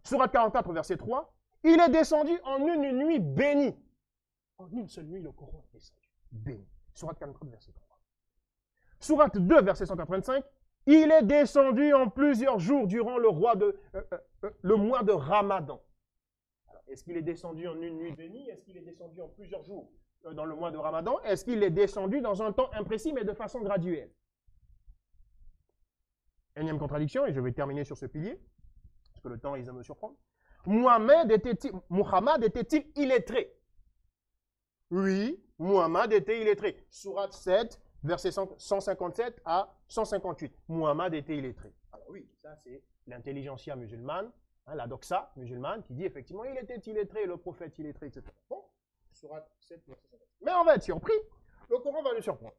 Sourate 44, verset 3. Il est descendu en une nuit bénie. En une seule nuit, le Coran est descendu. Béni. Sourate 44, verset 3. Sourate 2, verset 185. Il est descendu en plusieurs jours durant le mois de Ramadan. Est-ce qu'il est descendu en une nuit bénie? Est-ce qu'il est descendu en plusieurs jours dans le mois de Ramadan? Est-ce qu'il est descendu dans un temps imprécis mais de façon graduelle? Énième contradiction, et je vais terminer sur ce pilier, parce que le temps, il va me surprendre. Muhammad était-il illettré? Oui, Muhammad était illettré. Sourate 7, versets 157 à 158. Muhammad était illettré. Alors oui, ça c'est l'intelligentsia musulmane, hein, la doxa musulmane, qui dit effectivement il était illettré, le prophète illettré, etc. Bon, Sourate 7, verset 157. Mais on va être surpris, le Coran va nous surprendre.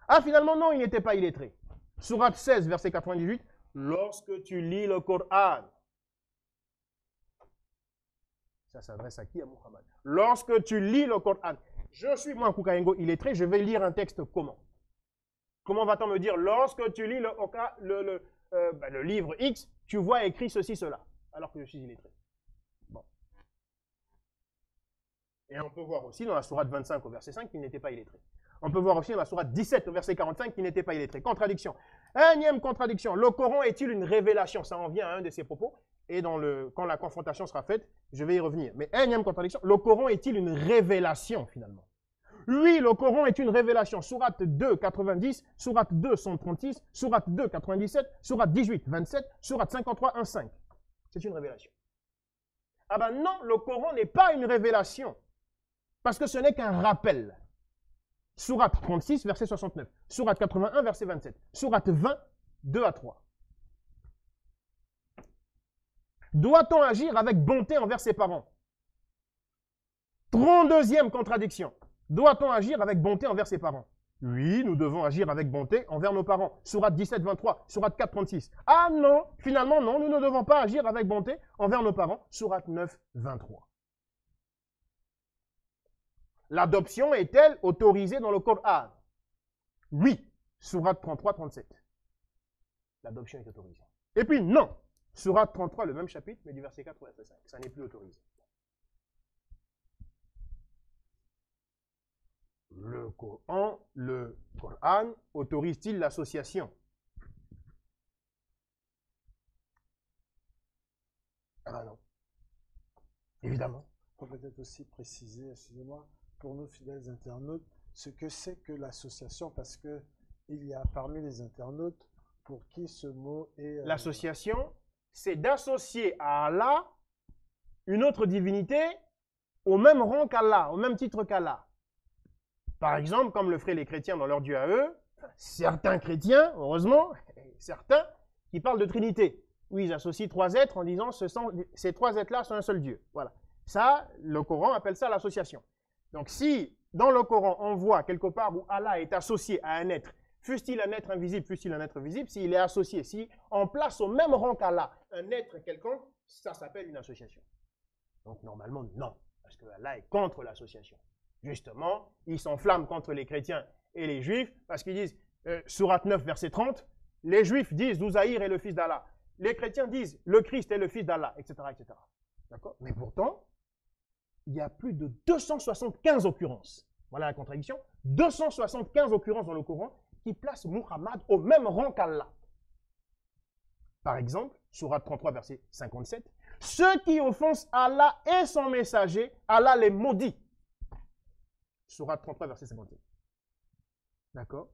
Ah finalement non, il n'était pas illettré. Sourate 16, verset 98. Lorsque tu lis le Coran, ça s'adresse à qui? À Muhammad. Lorsque tu lis le Coran, je suis moi, Koukayengo, illettré, je vais lire un texte comment? Comment va-t-on me dire, lorsque tu lis le livre X, tu vois écrit ceci, cela, alors que je suis illettré? Bon. Et on peut voir aussi dans la sourate 25 au verset 5 qu'il n'était pas illettré. On peut voir aussi dans la sourate 17 au verset 45 qu'il n'était pas illettré. Contradiction. Énième contradiction. Le Coran est-il une révélation? Ça en vient à un de ses propos. Et quand la confrontation sera faite, je vais y revenir. Mais énième contradiction. Le Coran est-il une révélation finalement? Oui, le Coran est une révélation. Sourate 2, 90, Sourate 2, 136, Sourate 2, 97, Sourate 18, 27, Sourate 53, 1, 5. C'est une révélation. Ah ben non, le Coran n'est pas une révélation. Parce que ce n'est qu'un rappel. Sourate 36, verset 69. Sourate 81, verset 27. Sourate 20, 2 à 3. Doit-on agir avec bonté envers ses parents? 32e contradiction. Doit-on agir avec bonté envers ses parents? Oui, nous devons agir avec bonté envers nos parents. Sourate 17, 23, Sourate 4, 36. Ah non, finalement non, nous ne devons pas agir avec bonté envers nos parents. Sourate 9, 23. L'adoption est-elle autorisée dans le Coran? Oui, Sourate 33, 37. L'adoption est autorisée. Et puis non, Sourate 33, le même chapitre, mais du verset 4 au verset 5. Ça n'est plus autorisé. Le Coran autorise-t-il l'association? Ah ben non. Évidemment. On peut peut-être aussi préciser, excusez-moi, pour nos fidèles internautes, ce que c'est que l'association, parce que il y a parmi les internautes pour qui ce mot est... L'association, c'est d'associer à Allah une autre divinité au même rang qu'Allah, au même titre qu'Allah. Par exemple, comme le feraient les chrétiens dans leur Dieu à eux, certains chrétiens, heureusement, certains qui parlent de Trinité. Oui, ils associent trois êtres en disant ces trois êtres-là sont un seul Dieu. Voilà. Ça, le Coran appelle ça l'association. Donc si dans le Coran on voit quelque part où Allah est associé à un être, fût-il un être invisible, fût-il un être visible, s'il est associé, si on place au même rang qu'Allah un être quelconque, ça s'appelle une association. Donc normalement, non, parce que Allah est contre l'association. Justement, ils s'enflamment contre les chrétiens et les juifs parce qu'ils disent, Sourate 9, verset 30, les juifs disent Ouzaïr est le fils d'Allah. Les chrétiens disent le Christ est le fils d'Allah, etc. etc. D'accord? Mais pourtant, il y a plus de 275 occurrences. Voilà la contradiction. 275 occurrences dans le Coran qui placent Muhammad au même rang qu'Allah. Par exemple, Sourate 33, verset 57, ceux qui offensent Allah et son messager, Allah les maudit. Sourate 33, verset 57. D'accord?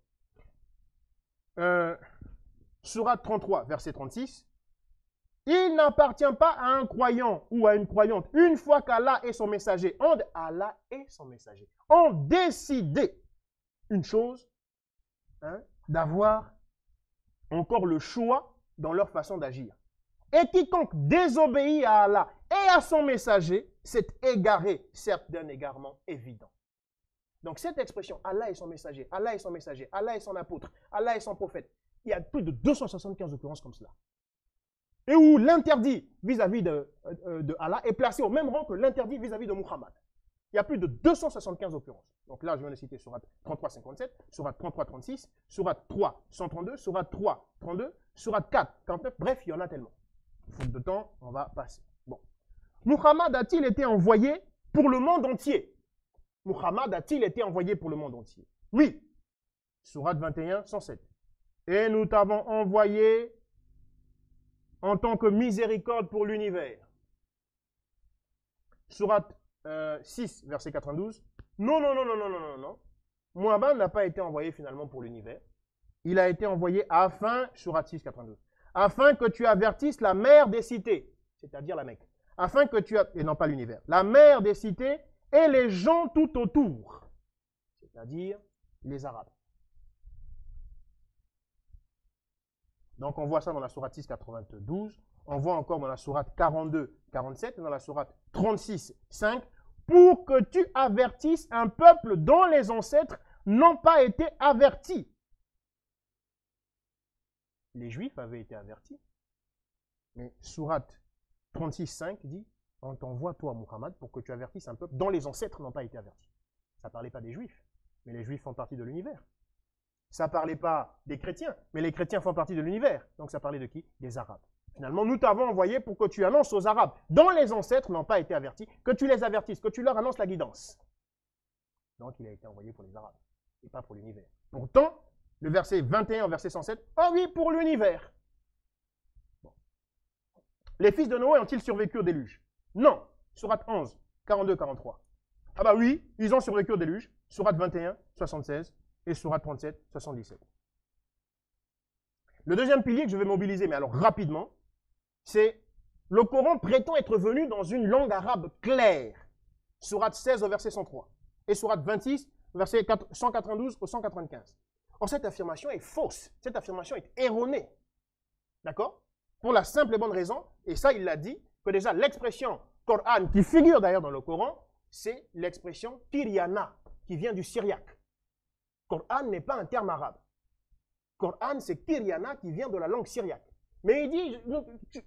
Sourate 33, verset 36. Il n'appartient pas à un croyant ou à une croyante, une fois qu'Allah et son messager, Allah et son messager ont décidé une chose, d'avoir encore le choix dans leur façon d'agir. Et quiconque désobéit à Allah et à son messager s'est égaré, certes d'un égarement évident. Donc cette expression, Allah est son messager, Allah est son messager, Allah est son apôtre, Allah est son prophète, il y a plus de 275 occurrences comme cela. Et où l'interdit vis-à-vis de Allah est placé au même rang que l'interdit vis-à-vis de Muhammad. Il y a plus de 275 occurrences. Donc là, je viens de citer Sourate 33, 57, Sourate 33, 36, Sourate 3, 132, Sourate 3, 32, Sourate 4, 49, bref, il y en a tellement. Faute de temps, on va passer. Bon. Muhammad a-t-il été envoyé pour le monde entier? Muhammad a-t-il été envoyé pour le monde entier? Oui. Sourate 21, 107. Et nous t'avons envoyé en tant que miséricorde pour l'univers. Sourate 6, verset 92. Non, non, non, non, non, non, non, non. Muhammad n'a pas été envoyé finalement pour l'univers. Il a été envoyé afin, Sourate 6, 92, afin que tu avertisses la mère des cités, c'est-à-dire la Mecque. Afin que tu et non pas l'univers. La mère des cités et les gens tout autour, c'est-à-dire les Arabes. Donc on voit ça dans la sourate 6, 92, on voit encore dans la sourate 42, 47, et dans la sourate 36, 5, pour que tu avertisses un peuple dont les ancêtres n'ont pas été avertis. Les Juifs avaient été avertis, mais sourate 36, 5 dit, on t'envoie toi Muhammad pour que tu avertisses un peuple dont les ancêtres n'ont pas été avertis. Ça ne parlait pas des Juifs, mais les Juifs font partie de l'univers. Ça ne parlait pas des chrétiens, mais les chrétiens font partie de l'univers. Donc ça parlait de qui? Des Arabes. Finalement, nous t'avons envoyé pour que tu annonces aux Arabes, dont les ancêtres n'ont pas été avertis, que tu les avertisses, que tu leur annonces la guidance. Donc il a été envoyé pour les Arabes, et pas pour l'univers. Pourtant, le verset 21 au verset 107, oh oui, pour l'univers. Bon. Les fils de Noé ont-ils survécu au déluge? Non. Sourate 11, 42-43. Ah bah oui, ils ont survécu au déluge. Sourate 21, 76 et Sourate 37, 77. Le deuxième pilier que je vais mobiliser, mais alors rapidement, c'est le Coran prétend être venu dans une langue arabe claire. Sourate 16 au verset 103 et Sourate 26, verset 192 au 195. Or, cette affirmation est fausse. Cette affirmation est erronée. D'accord? Pour la simple et bonne raison, et ça il l'a dit, que déjà l'expression Coran, qui figure d'ailleurs dans le Coran, c'est l'expression Tiryana, qui vient du syriaque. Coran n'est pas un terme arabe. Coran, c'est Tiryana, qui vient de la langue syriaque. Mais il dit,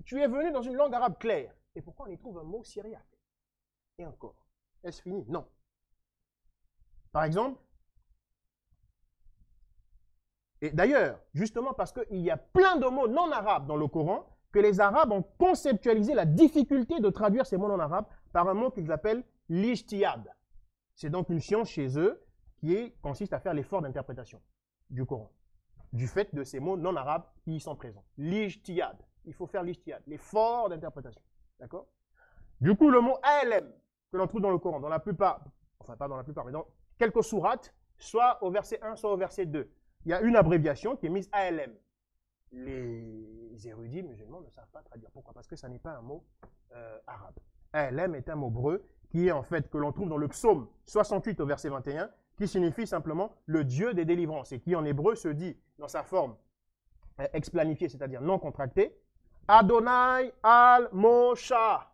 tu es venu dans une langue arabe claire. Et pourquoi on y trouve un mot syriaque? Et encore, est-ce fini? Non. Par exemple, et d'ailleurs, justement parce qu'il y a plein de mots non arabes dans le Coran, que les Arabes ont conceptualisé la difficulté de traduire ces mots non arabes par un mot qu'ils appellent l'ijtihad. C'est donc une science chez eux qui consiste à faire l'effort d'interprétation du Coran, du fait de ces mots non arabes qui y sont présents. L'ijtihad. Il faut faire l'ijtihad, l'effort d'interprétation. D'accord? Du coup, le mot ALM, que l'on trouve dans le Coran, dans la plupart, enfin pas dans la plupart, mais dans quelques sourates, soit au verset 1, soit au verset 2. Il y a une abréviation qui est mise ALM. Les érudits musulmans ne savent pas traduire. Pourquoi? Parce que ça n'est pas un mot arabe. ALM est un mot hébreu qui est en fait, que l'on trouve dans le psaume 68 au verset 21, qui signifie simplement le Dieu des délivrances et qui en hébreu se dit dans sa forme explanifiée, c'est-à-dire non contractée, Adonai al-Mosha.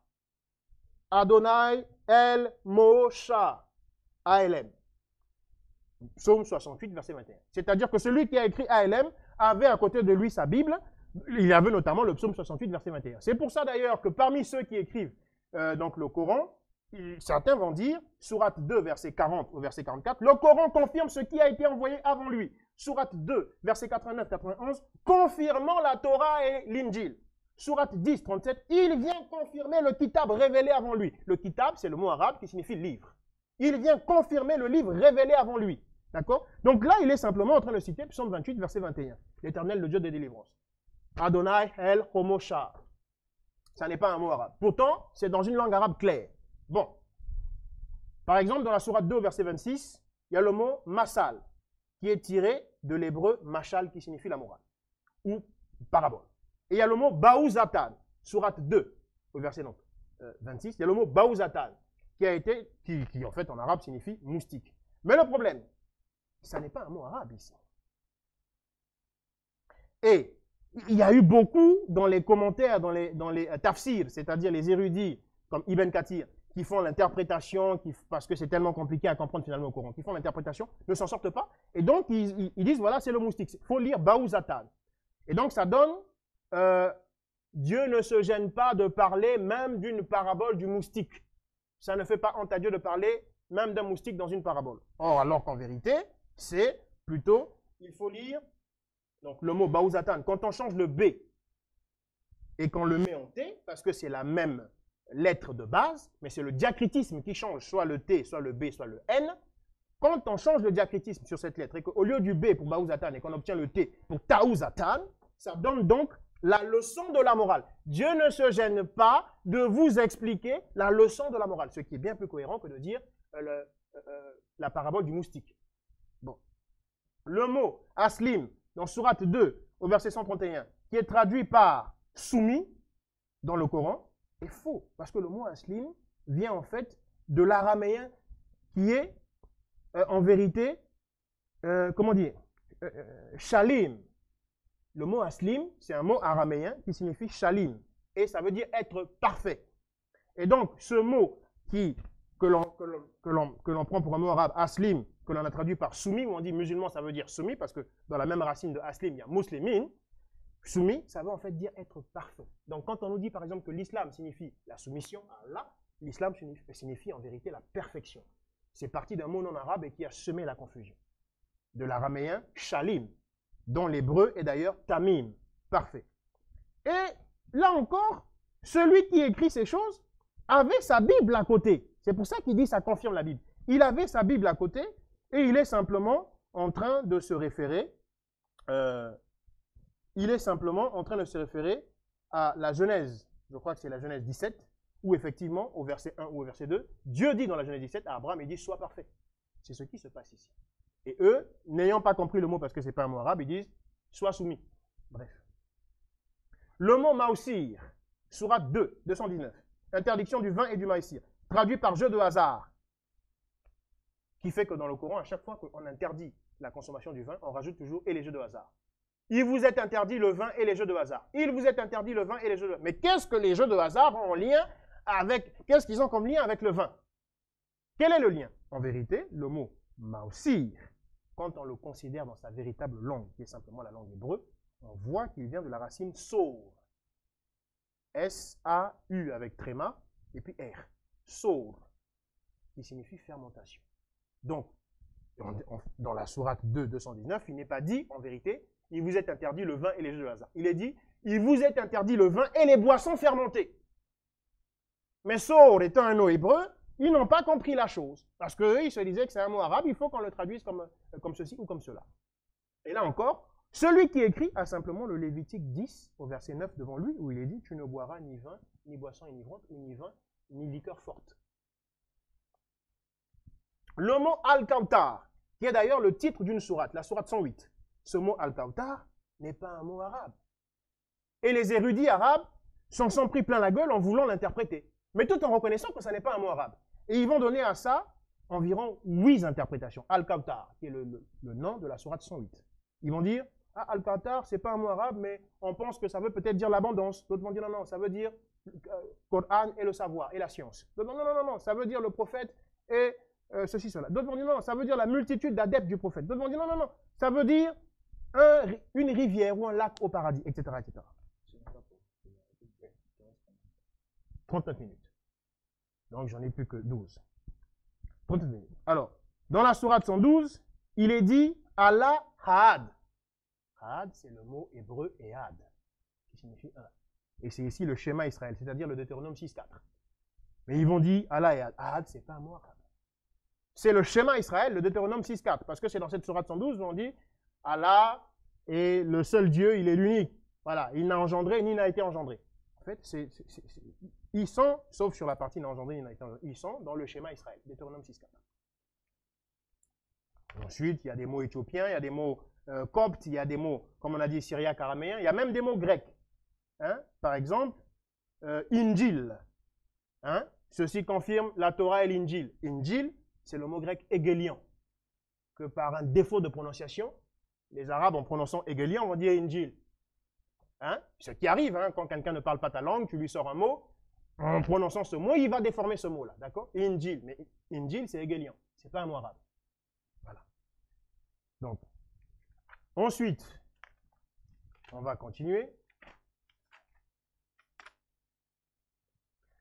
Adonai el-Mosha. ALM. Psaume 68, verset 21. C'est-à-dire que celui qui a écrit ALM avait à côté de lui sa Bible. Il avait notamment le psaume 68, verset 21. C'est pour ça d'ailleurs que parmi ceux qui écrivent donc le Coran, certains vont dire, Sourate 2, verset 40 au verset 44, le Coran confirme ce qui a été envoyé avant lui. Sourate 2, verset 89-91, confirmant la Torah et l'Injil. Sourate 10, 37, il vient confirmer le kitab révélé avant lui. Le kitab, c'est le mot arabe qui signifie livre. Il vient confirmer le livre révélé avant lui. D'accord? Donc là, il est simplement en train de citer Psaume 28, verset 21. L'Éternel, le Dieu des délivrances. Adonai el Homosha. Ça n'est pas un mot arabe. Pourtant, c'est dans une langue arabe claire. Bon. Par exemple, dans la sourate 2, verset 26, il y a le mot masal, qui est tiré de l'hébreu machal, qui signifie la morale, ou parabole. Et il y a le mot baouzatan, sourate 2, au verset 26, il y a le mot baouzatan, qui en fait en arabe signifie moustique. Mais le problème, ça n'est pas un mot arabe ici. Et il y a eu beaucoup dans les commentaires, dans les tafsirs, c'est-à-dire les érudits comme Ibn Kathir, qui font l'interprétation, parce que c'est tellement compliqué à comprendre finalement au Coran, qui font l'interprétation, ne s'en sortent pas. Et donc, ils disent, voilà, c'est le moustique. Il faut lire Baouzatan. Et donc, ça donne, Dieu ne se gêne pas de parler même d'une parabole du moustique. Ça ne fait pas honte à Dieu de parler même d'un moustique dans une parabole. Or, alors qu'en vérité, c'est plutôt, il faut lire, donc le mot Baouzatan, quand on change le B et qu'on le met en T, parce que c'est la même lettre de base, mais c'est le diacritisme qui change, soit le T, soit le B, soit le N. Quand on change le diacritisme sur cette lettre et qu'au lieu du B pour Baouzatan et qu'on obtient le T pour Taouzatan, ça donne donc la leçon de la morale. Dieu ne se gêne pas de vous expliquer la leçon de la morale, ce qui est bien plus cohérent que de dire la parabole du moustique. Bon. Le mot aslim, dans Sourate 2, au verset 131, qui est traduit par soumis dans le Coran, est faux. Parce que le mot aslim vient en fait de l'araméen qui est en vérité, comment dire, shalim. Le mot aslim, c'est un mot araméen qui signifie shalim. Et ça veut dire être parfait. Et donc, ce mot que l'on prend pour un mot arabe, aslim, que l'on a traduit par soumis, où on dit musulman, ça veut dire soumis, parce que dans la même racine de aslim, il y a muslimin. Soumis, ça veut en fait dire être parfait. Donc, quand on nous dit par exemple que l'islam signifie la soumission à Allah, l'islam signifie en vérité la perfection. C'est parti d'un mot non arabe et qui a semé la confusion. De l'araméen, shalim, dont l'hébreu est d'ailleurs tamim, parfait. Et là encore, celui qui écrit ces choses avait sa Bible à côté. C'est pour ça qu'il dit ça confirme la Bible. Il avait sa Bible à côté et il est simplement en train de se référer à la Genèse, je crois que c'est la Genèse 17, où effectivement, au verset 1 ou au verset 2, Dieu dit dans la Genèse 17 à Abraham, il dit « Sois parfait ». C'est ce qui se passe ici. Et eux, n'ayant pas compris le mot parce que ce n'est pas un mot arabe, ils disent « Sois soumis ». Bref. Le mot mausir, sourate 2, 219, interdiction du vin et du maïsir, traduit par jeu de hasard, qui fait que dans le Coran, à chaque fois qu'on interdit la consommation du vin, on rajoute toujours « et les jeux de hasard ». Il vous est interdit le vin et les jeux de hasard. Il vous est interdit le vin et les jeux de hasard. Mais qu'est-ce que les jeux de hasard ont en lien avec... Qu'est-ce qu'ils ont comme lien avec le vin? Quel est le lien? En vérité, le mot « mausir », quand on le considère dans sa véritable langue, qui est simplement la langue hébreu, on voit qu'il vient de la racine « saur ». S-A-U avec tréma, et puis R. Saur, qui signifie fermentation. Donc, dans la sourate 2, 219, il n'est pas dit, en vérité, il vous est interdit le vin et les jeux de hasard. Il est dit, il vous est interdit le vin et les boissons fermentées. Mais Saur étant un mot hébreu, ils n'ont pas compris la chose. Parce qu'eux, ils se disaient que c'est un mot arabe, il faut qu'on le traduise comme ceci ou comme cela. Et là encore, celui qui écrit a simplement le Lévitique 10 au verset 9 devant lui, où il est dit, tu ne boiras ni vin, ni boisson enivrante, ni vin, ni liqueur forte. Le mot Al-Kawthar, qui est d'ailleurs le titre d'une sourate, la sourate 108. Ce mot Al-Kawthar n'est pas un mot arabe. Et les érudits arabes s'en sont pris plein la gueule en voulant l'interpréter. Mais tout en reconnaissant que ça n'est pas un mot arabe. Et ils vont donner à ça environ 8 interprétations. Al-Kawthar, qui est le nom de la sourate 108. Ils vont dire, ah, Al-Kawthar, c'est pas un mot arabe, mais on pense que ça veut peut-être dire l'abondance. D'autres vont dire, non, non, ça veut dire Coran et le savoir et la science. D'autres vont dire, non, non, non, ça veut dire le prophète et ceci, cela. D'autres vont dire, non, ça veut dire la multitude d'adeptes du prophète. D'autres vont dire, non, non, non, ça veut dire une rivière ou un lac au paradis, etc., etc. 39 minutes. Donc, j'en ai plus que 12. 39 minutes. Alors, dans la sourate 112, il est dit Allah Had. Had, c'est le mot hébreu Ehad, qui signifie un. Et c'est ici le schéma Israël, c'est-à-dire le Deutéronome 6.4. Mais ils vont dire Allah Ehad. Had, c'est pas un mot arabe. C'est le schéma Israël, le Deutéronome 6.4, parce que c'est dans cette sourate 112 où on dit Allah est le seul Dieu, il est l'unique. Voilà, il n'a engendré ni n'a été engendré. En fait, ils sont, sauf sur la partie n'a engendré ni n'a été engendré, ils sont dans le schéma Israël, Deutéronome 6.4. Ensuite, il y a des mots éthiopiens, il y a des mots coptes, il y a des mots, comme on a dit, syriaque, araméen, il y a même des mots grecs. Hein? Par exemple, Injil. Hein? Ceci confirme la Torah et l'Injil. Injil, c'est le mot grec hégélian, que par un défaut de prononciation, les Arabes, en prononçant hégélian, vont dire Injil. Hein? Ce qui arrive, hein, quand quelqu'un ne parle pas ta langue, tu lui sors un mot, en prononçant ce mot, il va déformer ce mot-là, d'accord? Injil, mais Injil, c'est hégélian, c'est pas un mot arabe. Voilà. Donc, ensuite, on va continuer.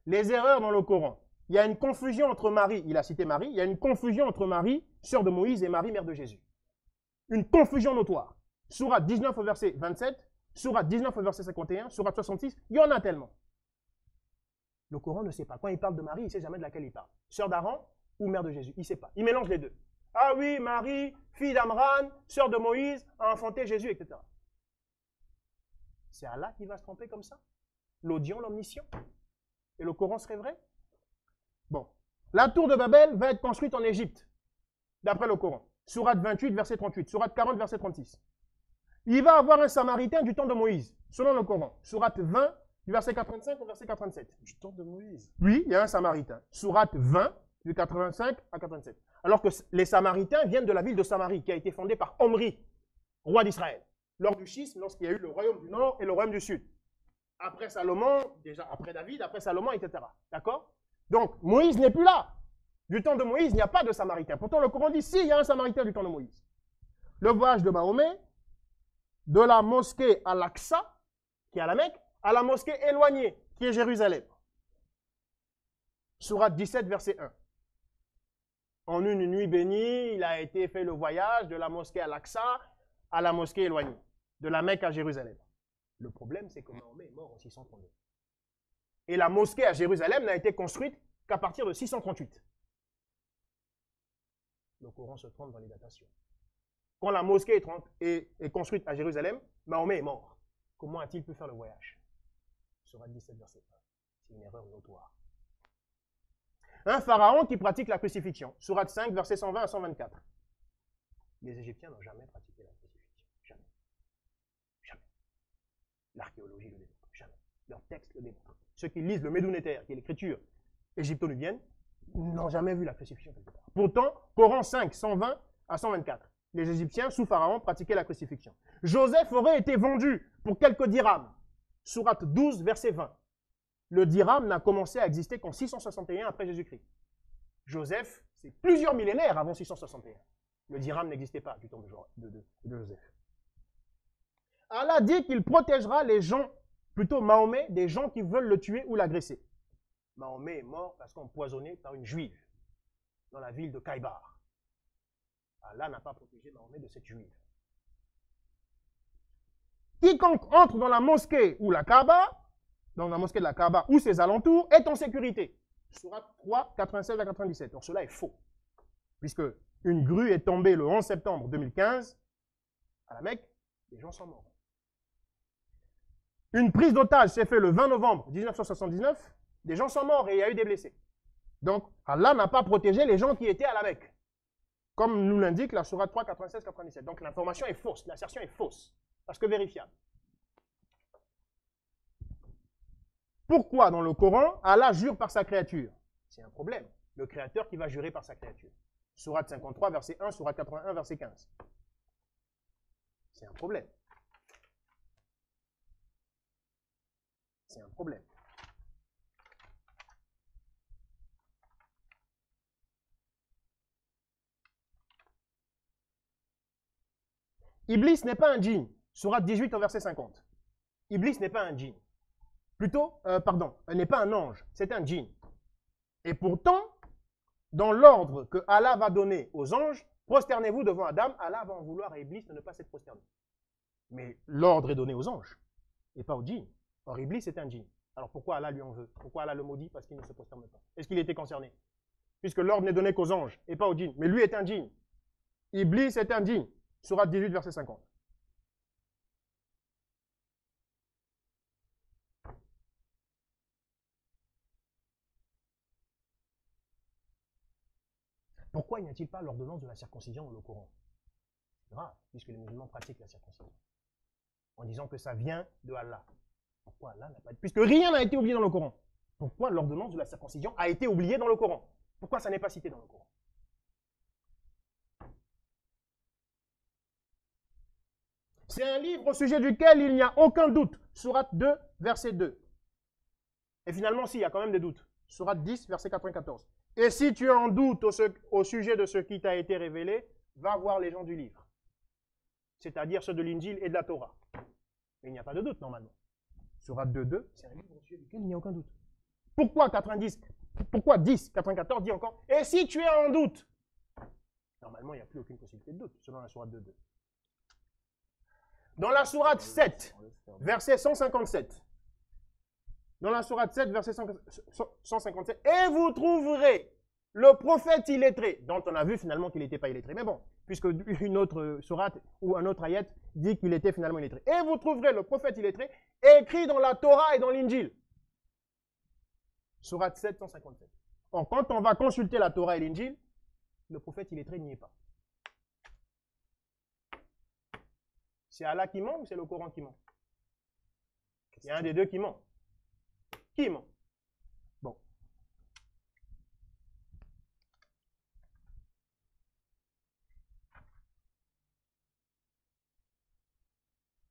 Les erreurs dans le Coran. Il y a une confusion entre Marie, il a cité Marie, il y a une confusion entre Marie, sœur de Moïse, et Marie, mère de Jésus. Une confusion notoire. Sourate 19 au verset 27, Sourate 19 au verset 51, Sourate 66, il y en a tellement. Le Coran ne sait pas. Quand il parle de Marie, il ne sait jamais de laquelle il parle. Sœur d'Aaron ou mère de Jésus, il ne sait pas. Il mélange les deux. Ah oui, Marie, fille d'Amran, sœur de Moïse, a enfanté Jésus, etc. C'est Allah qui va se tromper comme ça? L'audient, l'omniscient? Et le Coran serait vrai? Bon. La tour de Babel va être construite en Égypte, d'après le Coran. Sourate 28, verset 38. Sourate 40, verset 36. Il va avoir un Samaritain du temps de Moïse, selon le Coran. Sourate 20, du verset 85 au verset 87. Du temps de Moïse. Oui, il y a un Samaritain. Sourate 20, du 85 à 87. Alors que les Samaritains viennent de la ville de Samarie, qui a été fondée par Omri, roi d'Israël, lors du schisme, lorsqu'il y a eu le royaume du Nord et le royaume du Sud. Après Salomon, déjà après David, après Salomon, etc. D'accord? Donc, Moïse n'est plus là. Du temps de Moïse, il n'y a pas de Samaritain. Pourtant, le Coran dit, si, il y a un Samaritain du temps de Moïse. Le voyage de Mahomet, de la mosquée à Al-Aqsa, qui est à la Mecque, à la mosquée éloignée, qui est Jérusalem. Sourate 17, verset 1. En une nuit bénie, il a été fait le voyage de la mosquée à Al-Aqsa à la mosquée éloignée, de la Mecque à Jérusalem. Le problème, c'est que Mahomet est mort en 632. Et la mosquée à Jérusalem n'a été construite qu'à partir de 638. Le Coran se trompe dans les datations. Quand la mosquée est construite à Jérusalem, Mahomet est mort. Comment a-t-il pu faire le voyage? Sourate 17, verset 1. C'est une erreur notoire. Un pharaon qui pratique la crucifixion. Sourate 5, versets 120 à 124. Les Égyptiens n'ont jamais pratiqué la crucifixion. Jamais. Jamais. L'archéologie le démontre. Jamais. Leur texte le démontre. Ceux qui lisent le Médounéter, qui est l'écriture égypto-nubienne, n'ont jamais vu la crucifixion quelque part. Pourtant, Coran 5, 120 à 124. Les Égyptiens, sous Pharaon, pratiquaient la crucifixion. Joseph aurait été vendu pour quelques dirhams. Sourate 12, verset 20. Le dirham n'a commencé à exister qu'en 661 après Jésus-Christ. Joseph, c'est plusieurs millénaires avant 661. Le dirham n'existait pas du temps de Joseph. Allah dit qu'il protégera les gens, plutôt Mahomet, des gens qui veulent le tuer ou l'agresser. Mahomet est mort parce qu'empoisonné par une juive dans la ville de Khaïbar. Allah n'a pas protégé Mahomet de cette juive. Quiconque entre dans la mosquée ou la Kaaba, dans la mosquée de la Kaaba ou ses alentours, est en sécurité. Sourate 3, 96 à 97. Or, cela est faux. Puisque une grue est tombée le 11 septembre 2015 à la Mecque, les gens sont morts. Une prise d'otage s'est faite le 20 novembre 1979, des gens sont morts et il y a eu des blessés. Donc, Allah n'a pas protégé les gens qui étaient à la Mecque. Comme nous l'indique la Sourate 3, 96, 97. Donc, l'information est fausse, l'assertion est fausse, parce que vérifiable. Pourquoi dans le Coran, Allah jure par sa créature? C'est un problème. Le créateur qui va jurer par sa créature. Sourate 53, verset 1, Sourate 81, verset 15. C'est un problème. C'est un problème. Iblis n'est pas un djinn. Sourate 18 au verset 50. Iblis n'est pas un djinn. Plutôt, n'est pas un ange, c'est un djinn. Et pourtant, dans l'ordre que Allah va donner aux anges, prosternez-vous devant Adam, Allah va en vouloir à Iblis de ne pas s'être prosterné. Mais l'ordre est donné aux anges, et pas aux djinns. Or, Iblis est un djinn. Alors pourquoi Allah lui en veut? Pourquoi Allah le maudit? Parce qu'il ne se prosterne pas. Est-ce qu'il était concerné? Puisque l'ordre n'est donné qu'aux anges, et pas aux djinns. Mais lui est un djinn. Iblis est un djinn. Sourate 18, verset 50. Pourquoi n'y a-t-il pas l'ordonnance de la circoncision dans le Coran? C'est grave, puisque les musulmans pratiquent la circoncision. En disant que ça vient de Allah. Pourquoi Allah n'a pas... Puisque rien n'a été oublié dans le Coran. Pourquoi l'ordonnance de la circoncision a été oubliée dans le Coran? Pourquoi ça n'est pas cité dans le Coran? C'est un livre au sujet duquel il n'y a aucun doute. Sourate 2, verset 2. Et finalement, si, il y a quand même des doutes. Sourate 10, verset 94. Et si tu as un doute au sujet de ce qui t'a été révélé, va voir les gens du livre. C'est-à-dire ceux de l'Injil et de la Torah. Mais il n'y a pas de doute, normalement. Sourate 2, 2, c'est un livre au sujet duquel il n'y a aucun doute. Pourquoi 10, 94 dit encore, et si tu as un doute? Normalement, il n'y a plus aucune possibilité de doute, selon la Sourate 2, 2. Dans la Sourate 7, verset 157, dans la Sourate 7, verset 157, et vous trouverez le prophète illettré, dont on a vu finalement qu'il n'était pas illettré. Mais bon, puisque une autre sourate ou un autre ayat dit qu'il était finalement illettré. Et vous trouverez le prophète illettré écrit dans la Torah et dans l'Injil. Sourate 7, 157. Or, quand on va consulter la Torah et l'Injil, le prophète illettré n'y est pas. C'est Allah qui ment ou c'est le Coran qui ment? Il y a un des deux qui ment. Qui ment? Bon.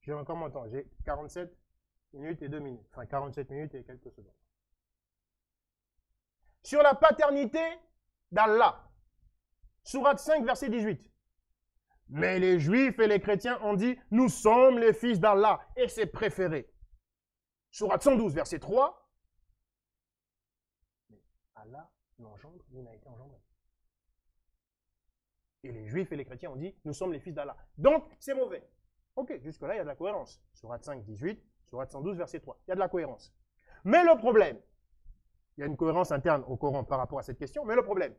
J'ai encore mon temps. J'ai 47 minutes et 2 minutes. Enfin, 47 minutes et quelques secondes. Sur la paternité d'Allah. Sourate 5, verset 18. Mais les Juifs et les chrétiens ont dit, nous sommes les fils d'Allah et ses préférés. Sourate 112, verset 3. Mais Allah n'engendre ni n'a été engendré. Et les Juifs et les chrétiens ont dit, nous sommes les fils d'Allah. Donc, c'est mauvais. Ok, jusque-là, il y a de la cohérence. Sourate 5, 18, Sourate 112, verset 3. Il y a de la cohérence. Mais le problème, il y a une cohérence interne au Coran par rapport à cette question, mais le problème,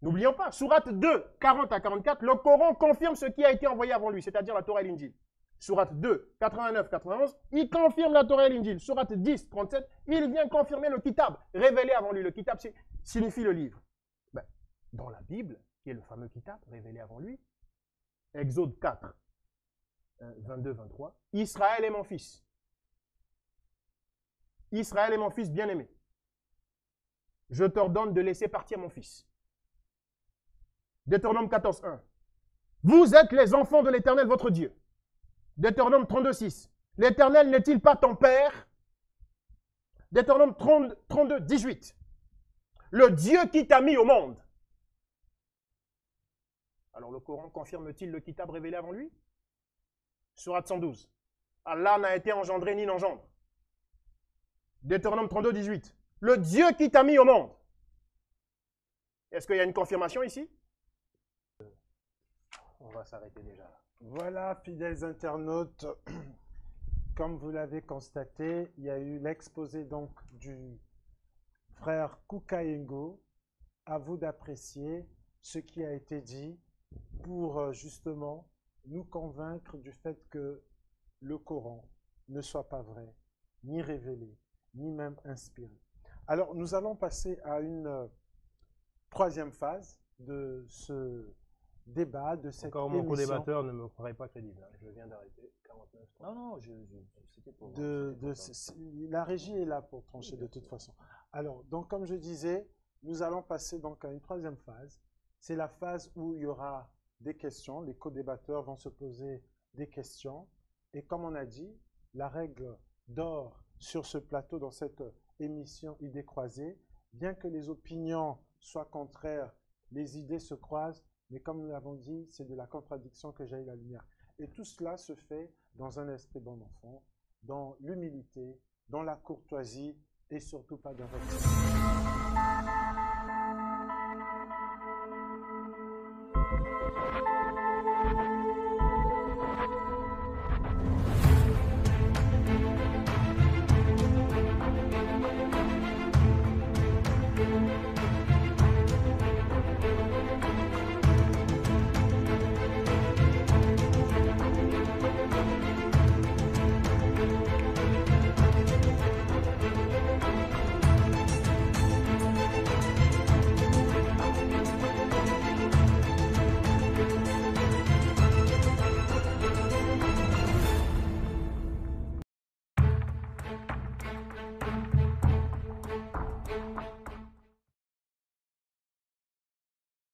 n'oublions pas, Sourate 2, 40 à 44, le Coran confirme ce qui a été envoyé avant lui, c'est-à-dire la Torah et l'Injil. Sourate 2, 89, 91, il confirme la Torah et l'Injil. Sourate 10, 37, il vient confirmer le Kitab, révélé avant lui. Le Kitab, signifie le livre? Ben, dans la Bible, qui est le fameux Kitab révélé avant lui, Exode 4, 22-23, Israël est mon fils. Israël est mon fils bien-aimé. Je t'ordonne de laisser partir mon fils. Deutéronome 14, 1. Vous êtes les enfants de l'Éternel, votre Dieu. Deutéronome 32, 6. L'Éternel n'est-il pas ton père? Deutéronome 32, 18. Le Dieu qui t'a mis au monde. Alors le Coran confirme-t-il le Kitab révélé avant lui? Sourate 112. Allah n'a été engendré ni n'engendre. Deutéronome 32, 18. Le Dieu qui t'a mis au monde. Est-ce qu'il y a une confirmation ici? On va s'arrêter déjà là. Voilà, fidèles internautes, comme vous l'avez constaté, il y a eu l'exposé donc du frère Koukayengo. À vous d'apprécier ce qui a été dit pour justement nous convaincre du fait que le Coran ne soit pas vrai, ni révélé, ni même inspiré. Alors, nous allons passer à une troisième phase de ce débat, de cette Encore mon co-débatteur ne me croirait pas crédible. Hein. Je viens d'arrêter. 49. Non, c'était pour... La régie est là pour trancher de toute façon. Alors, donc comme je disais, nous allons passer donc à une troisième phase. C'est la phase où il y aura des questions. Les co-débatteurs vont se poser des questions. Et comme on a dit, la règle d'or sur ce plateau, dans cette émission Idées croisées, bien que les opinions soient contraires, les idées se croisent, mais comme nous l'avons dit, c'est de la contradiction que jaillit la lumière. Et tout cela se fait dans un esprit bon enfant, dans l'humilité, dans la courtoisie et surtout pas d'invention.